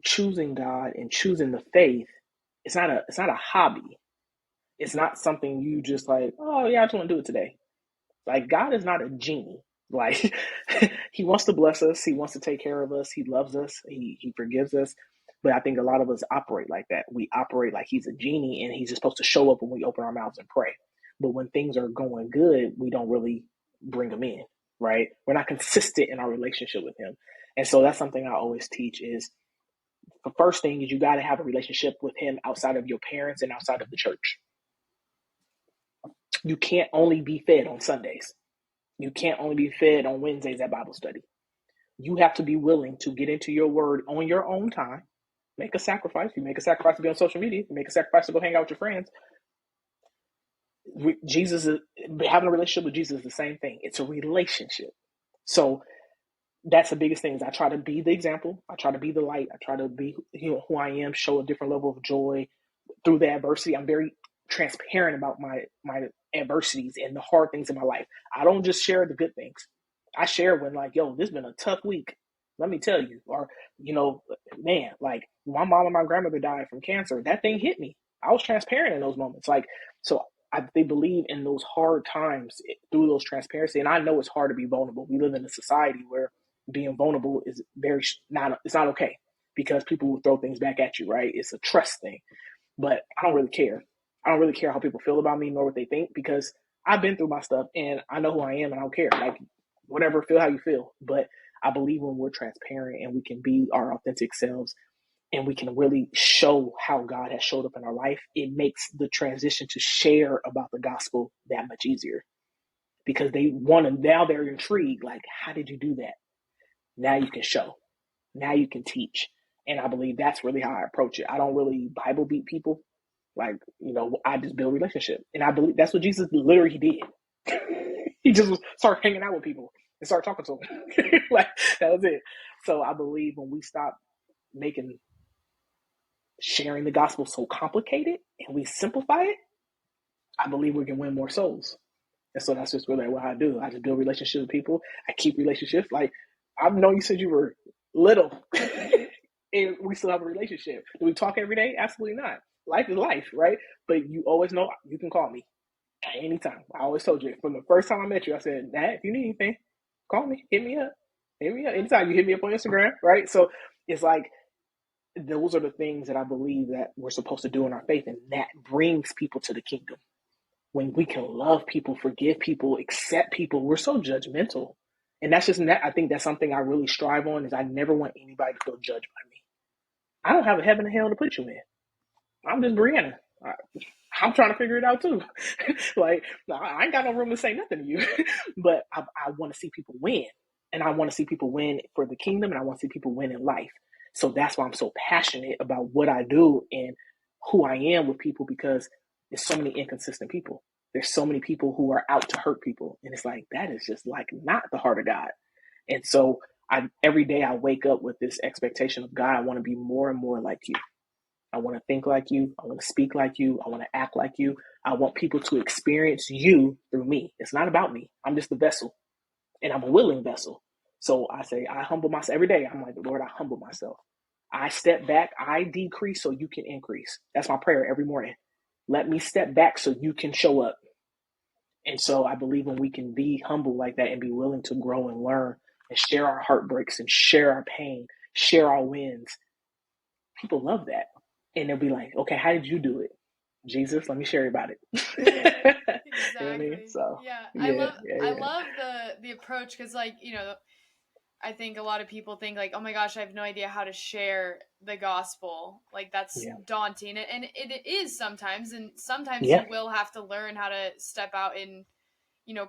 choosing God and choosing the faith. It's not a hobby. It's not something you just like, oh yeah, I just want to do it today. Like God is not a genie. Like he wants to bless us. He wants to take care of us. He loves us. He forgives us. But I think a lot of us operate like that. We operate like he's a genie and he's just supposed to show up when we open our mouths and pray. But when things are going good, we don't really bring him in, right? We're not consistent in our relationship with him. And so that's something I always teach is the first thing is you got to have a relationship with him outside of your parents and outside of the church. You can't only be fed on Sundays. You can't only be fed on Wednesdays at Bible study. You have to be willing to get into your word on your own time. Make a sacrifice. You make a sacrifice to be on social media. You make a sacrifice to go hang out with your friends. Having a relationship with Jesus is the same thing. It's a relationship. So that's the biggest thing is I try to be the example. I try to be the light. I try to be who I am, show a different level of joy through the adversity. I'm very transparent about my adversities and the hard things in my life. I don't just share the good things. I share when like, yo, this has been a tough week. Let me tell you. Or, man, like my mom and my grandmother died from cancer. That thing hit me. I was transparent in those moments. Like, so they believe in those hard times through those transparency. And I know it's hard to be vulnerable. We live in a society where being vulnerable is it's not okay because people will throw things back at you, right? It's a trust thing. But I don't really care. I don't really care how people feel about me nor what they think because I've been through my stuff and I know who I am and I don't care. Like, whatever, feel how you feel. But I believe when we're transparent and we can be our authentic selves and we can really show how God has showed up in our life, it makes the transition to share about the gospel that much easier because now they're intrigued. Like, how did you do that? Now you can show. Now you can teach. And I believe that's really how I approach it. I don't really Bible beat people. Like, I just build relationship. And I believe that's what Jesus literally did. He just started hanging out with people and started talking to them. Like, that was it. So I believe when we stop making sharing the gospel so complicated and we simplify it, I believe we can win more souls. And so that's just really what I do. I just build relationships with people. I keep relationships. Like, I've known you since you were little. And we still have a relationship. Do we talk every day? Absolutely not. Life is life, right? But you always know you can call me at any time. I always told you from the first time I met you, I said, Nat, if you need anything, call me, hit me up. Hit me up. Anytime you hit me up on Instagram, right? So it's like those are the things that I believe that we're supposed to do in our faith, and that brings people to the kingdom. When we can love people, forgive people, accept people, we're so judgmental. And that's just, I think that's something I really strive on is I never want anybody to feel judged by me. I don't have a heaven and hell to put you in. I'm just Bryana. I'm trying to figure it out too. Like, I ain't got no room to say nothing to you. But I want to see people win. And I want to see people win for the kingdom, and I want to see people win in life. So that's why I'm so passionate about what I do and who I am with people, because there's so many inconsistent people. There's so many people who are out to hurt people. And it's like, that is just like not the heart of God. And so every day I wake up with this expectation of God, I want to be more and more like you. I want to think like you. I want to speak like you. I want to act like you. I want people to experience you through me. It's not about me. I'm just the vessel, and I'm a willing vessel. So I say, I humble myself every day. I'm like, Lord, I humble myself. I step back. I decrease so you can increase. That's my prayer every morning. Let me step back so you can show up. And so I believe when we can be humble like that and be willing to grow and learn, and share our heartbreaks and share our pain, share our wins, people love that. And they'll be like, okay, how did you do it? Jesus, let me share about it. You know what I mean? Exactly. So Yeah. I yeah, love yeah, I yeah, love the approach cuz like, I think a lot of people think like, "Oh my gosh, I have no idea how to share the gospel." Like that's yeah, daunting and it is sometimes and sometimes yeah, you will have to learn how to step out in,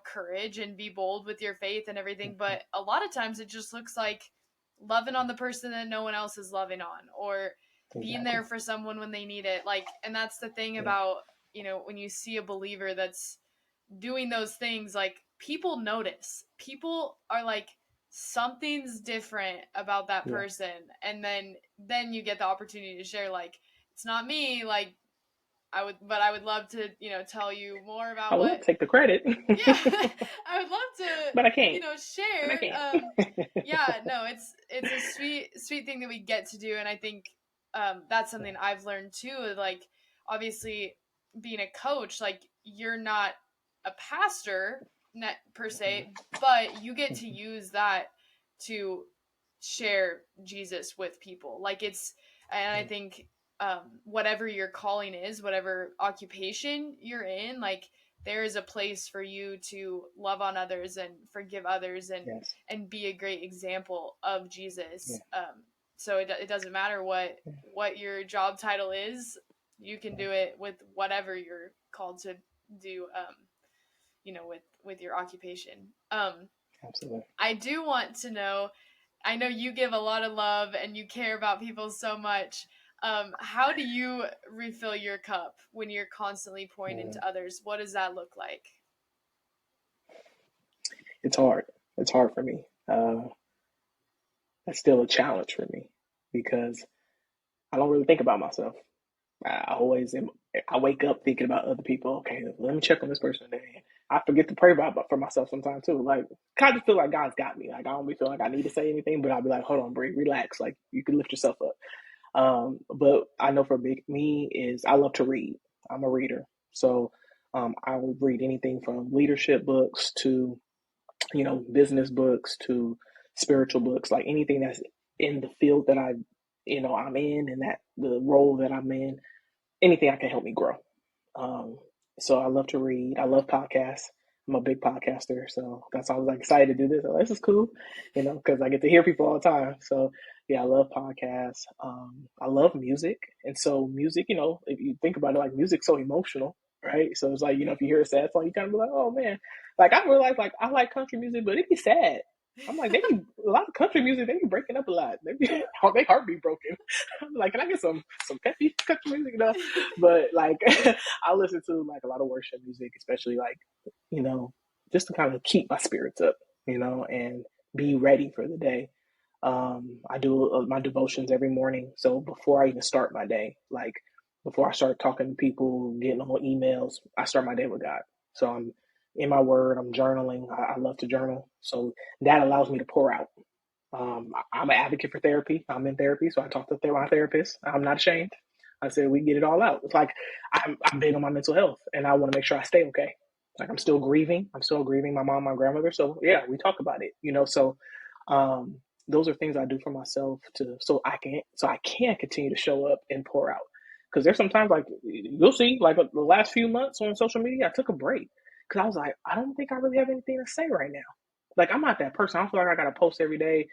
courage and be bold with your faith and everything, but a lot of times it just looks like loving on the person that no one else is loving on or being exactly. there for someone when they need it. Like and that's the thing Yeah, about, when you see a believer that's doing those things, like people notice. People are like something's different about that yeah. person and then you get the opportunity to share like it's not me, like I would love to, tell you more I about would what love to take the credit, yeah, I would love to, but I can't. But I share. can't. Yeah, no, it's a sweet thing that we get to do, and I think that's something I've learned too. Like, obviously, being a coach, like you're not a pastor per se, but you get to use that to share Jesus with people. Like it's, and I think whatever your calling is, whatever occupation you're in, like there is a place for you to love on others and forgive others Yes. and be a great example of Yeah. Jesus. So it doesn't matter what your job title is, you can Yeah. do it with whatever you're called to do. With your occupation. Absolutely. I do want to know. I know you give a lot of love and you care about people so much. How do you refill your cup when you're constantly pouring Mm. into others? What does that look like? It's hard. It's hard for me. That's still a challenge for me because I don't really think about myself. I always am. I wake up thinking about other people. Okay, let me check on this person today. I forget to pray about for myself sometimes too. Like, kind of feel like God's got me. Like, I don't be feel like I need to say anything, but I'll be like, hold on, Bree, relax. Like, you can lift yourself up. But I know for me is I love to read. I'm a reader, so I will read anything from leadership books to business books to spiritual books, like anything that's in the field that I'm in and that the role that I'm in, anything that can help me grow. Um, so I love to read. I love podcasts. I'm a big podcaster, so that's why I was like excited to do this. This is cool, because I get to hear people all the time. So yeah, I love podcasts. I love music, and so music, if you think about it, like music's so emotional, right? So it's like if you hear a sad song, you kind of be like, oh man. Like I realize, like I like country music, but it be sad. I'm like, they be a lot of country music. They be breaking up a lot. They be they heart be broken. I'm like, can I get some peppy country music? But like, I listen to like a lot of worship music, especially like, you know, just to kind of keep my spirits up, and be ready for the day. I do my devotions every morning. So before I even start my day, like before I start talking to people, getting on emails, I start my day with God. So I'm in my word, I'm journaling. I love to journal. So that allows me to pour out. I'm an advocate for therapy. I'm in therapy, so I talk to my therapist. I'm not ashamed. I said we get it all out. It's like I'm big on my mental health, and I want to make sure I stay okay. Like I'm still grieving. I'm still grieving my mom, my grandmother. So yeah, we talk about it. So um, those are things I do for myself so I can continue to show up and pour out. Because there's sometimes like you'll see like the last few months on social media, I took a break because I was like, I don't think I really have anything to say right now. Like I'm not that person. I don't feel like I gotta post every day.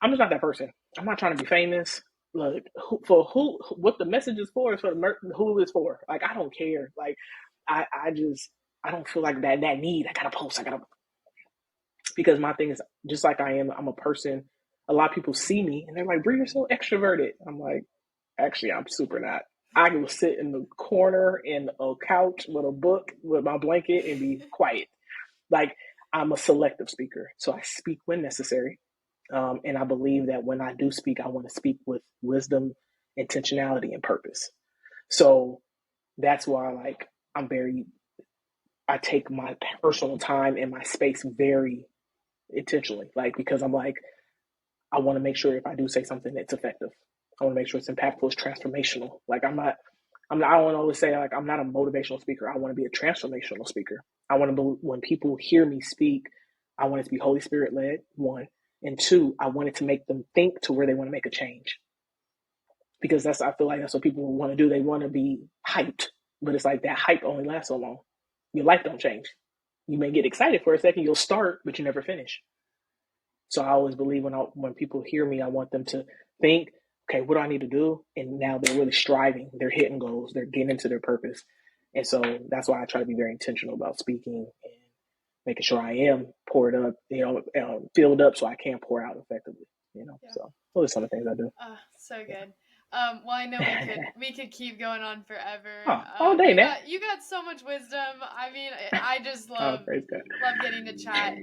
I'm just not that person. I'm not trying to be famous. Like what the message is for is for who it's for. Like I don't care. Like I don't feel like that need. I gotta post. I gotta because my thing is just like I am. I'm a person. A lot of people see me and they're like, "Brie, you're so extroverted." I'm like, actually, I'm super not. I will sit in the corner in a couch with a book with my blanket and be quiet. Like I'm a selective speaker, so I speak when necessary. And I believe that when I do speak, I want to speak with wisdom, intentionality, and purpose. So that's why, like, I take my personal time and my space very intentionally, like, because I'm like, I want to make sure if I do say something, it's effective. I want to make sure it's impactful, it's transformational. Like, I don't want to always say, like, I'm not a motivational speaker. I want to be a transformational speaker. I want to, when people hear me speak, I want it to be Holy Spirit led, one. And two, I wanted to make them think to where they want to make a change. Because I feel like that's what people want to do. They want to be hyped, but it's like that hype only lasts so long. Your life don't change. You may get excited for a second, you'll start, but you never finish. So I always believe when people hear me, I want them to think, okay, what do I need to do? And now they're really striving. They're hitting goals. They're getting into their purpose. And so that's why I try to be very intentional about speaking and making sure I am poured up, filled up so I can pour out effectively. Yeah. So those are some of the things I do. So good. Well, I know we could keep going on forever. All day, man. You got so much wisdom. I mean, I just love praise God. love getting to chat.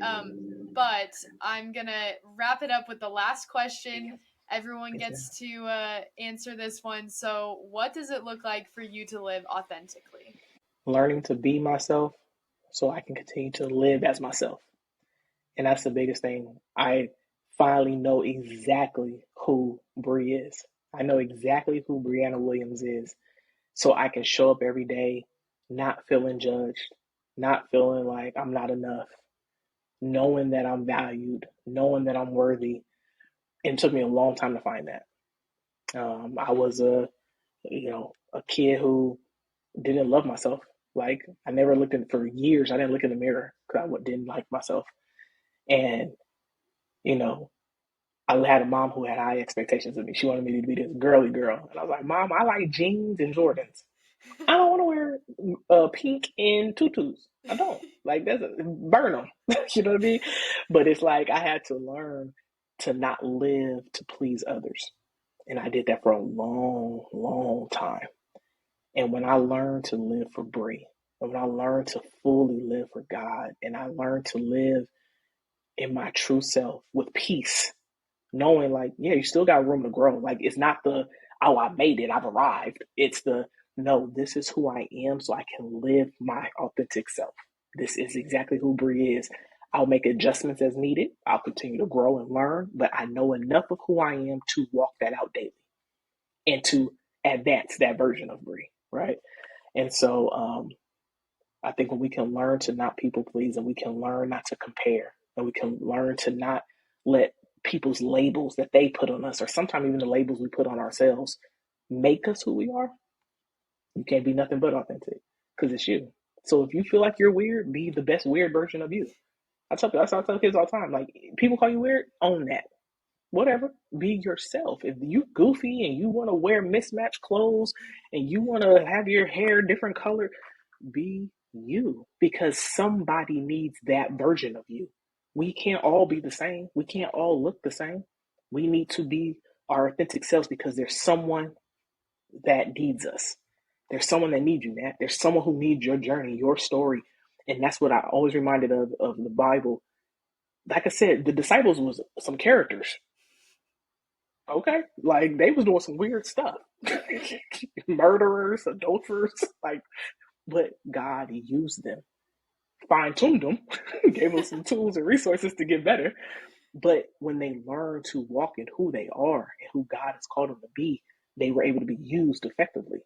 But I'm gonna wrap it up with the last question. Everyone gets to answer this one. So, what does it look like for you to live authentically? Learning to be myself so I can continue to live as myself. And that's the biggest thing. I finally know exactly who Bree is. I know exactly who Bryana Williams is. So I can show up every day not feeling judged, not feeling like I'm not enough, knowing that I'm valued, knowing that I'm worthy. And it took me a long time to find that. I was a kid who didn't love myself. Like I never looked in for years. I didn't look in the mirror because I didn't like myself. And you know, I had a mom who had high expectations of me. She wanted me to be this girly girl, and I was like, "Mom, I like jeans and Jordans. I don't want to wear pink and tutus. I don't like that's burn them. You know what I mean?" But it's like I had to learn to not live to please others, and I did that for a long, long time. And when I learned to live for Bree, and when I learned to fully live for God, and I learned to live in my true self with peace, knowing like, yeah, you still got room to grow. Like it's not the, oh, I made it, I've arrived. It's the, no, this is who I am so I can live my authentic self. This is exactly who Bree is. I'll make adjustments as needed. I'll continue to grow and learn, but I know enough of who I am to walk that out daily and to advance that version of Bree, right? And so I think when we can learn to not people please and we can learn not to compare and we can learn to not let people's labels that they put on us or sometimes even the labels we put on ourselves make us who we are, you can't be nothing but authentic because it's you. So if you feel like you're weird, be the best weird version of you. That's what I tell kids all the time. Like people call you weird, own that. Whatever, be yourself. If you goofy and you want to wear mismatched clothes and you want to have your hair different color, be you because somebody needs that version of you. We can't all be the same. We can't all look the same. We need to be our authentic selves because there's someone that needs us. There's someone that needs you, Nat. There's someone who needs your journey, your story. And that's what I always reminded of the Bible. Like I said, the disciples was some characters. Okay? Like they was doing some weird stuff. Murderers, adulterers, like, but God used them, fine-tuned them, gave them some tools and resources to get better. But when they learned to walk in who they are and who God has called them to be, they were able to be used effectively.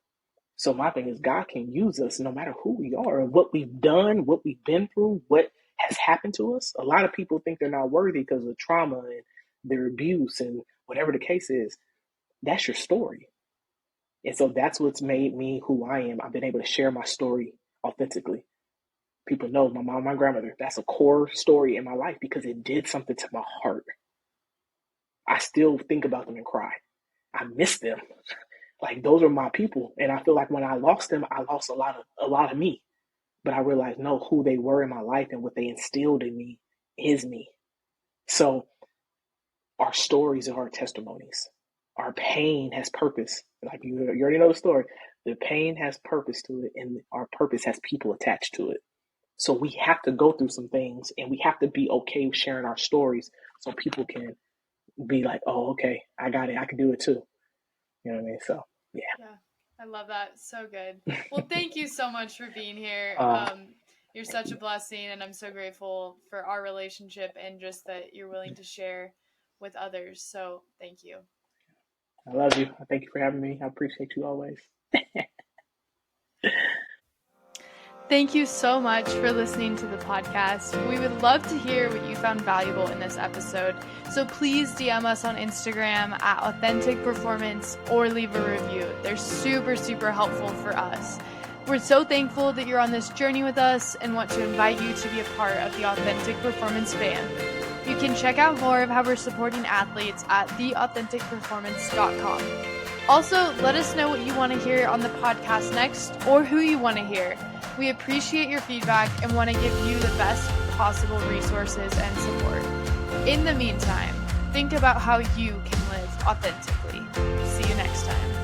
So my thing is God can use us no matter who we are and what we've done, what we've been through, what has happened to us. A lot of people think they're not worthy because of trauma and their abuse and whatever the case is. That's your story. And so that's what's made me who I am. I've been able to share my story authentically. People know my mom, my grandmother. That's a core story in my life because it did something to my heart. I still think about them and cry. I miss them. Like those are my people. And I feel like when I lost them, I lost a lot of me. But I realized no, who they were in my life and what they instilled in me is me. So our stories are our testimonies. Our pain has purpose. Like you already know the story. The pain has purpose to it, and our purpose has people attached to it. So we have to go through some things, and we have to be okay with sharing our stories so people can be like, oh, okay, I got it. I can do it too. You know what I mean? So, yeah. Yeah, I love that. So good. Well, thank you so much for being here. You're such a blessing, and I'm so grateful for our relationship and just that you're willing to share with others. So, thank you. I love you. Thank you for having me. I appreciate you always. Thank you so much for listening to the podcast. We would love to hear what you found valuable in this episode. So please DM us on Instagram at Authentic Performance or leave a review. They're super, super helpful for us. We're so thankful that you're on this journey with us and want to invite you to be a part of the Authentic Performance fam. You can check out more of how we're supporting athletes at theauthenticperformance.com. Also, let us know what you want to hear on the podcast next or who you want to hear. We appreciate your feedback and want to give you the best possible resources and support. In the meantime, think about how you can live authentically. See you next time.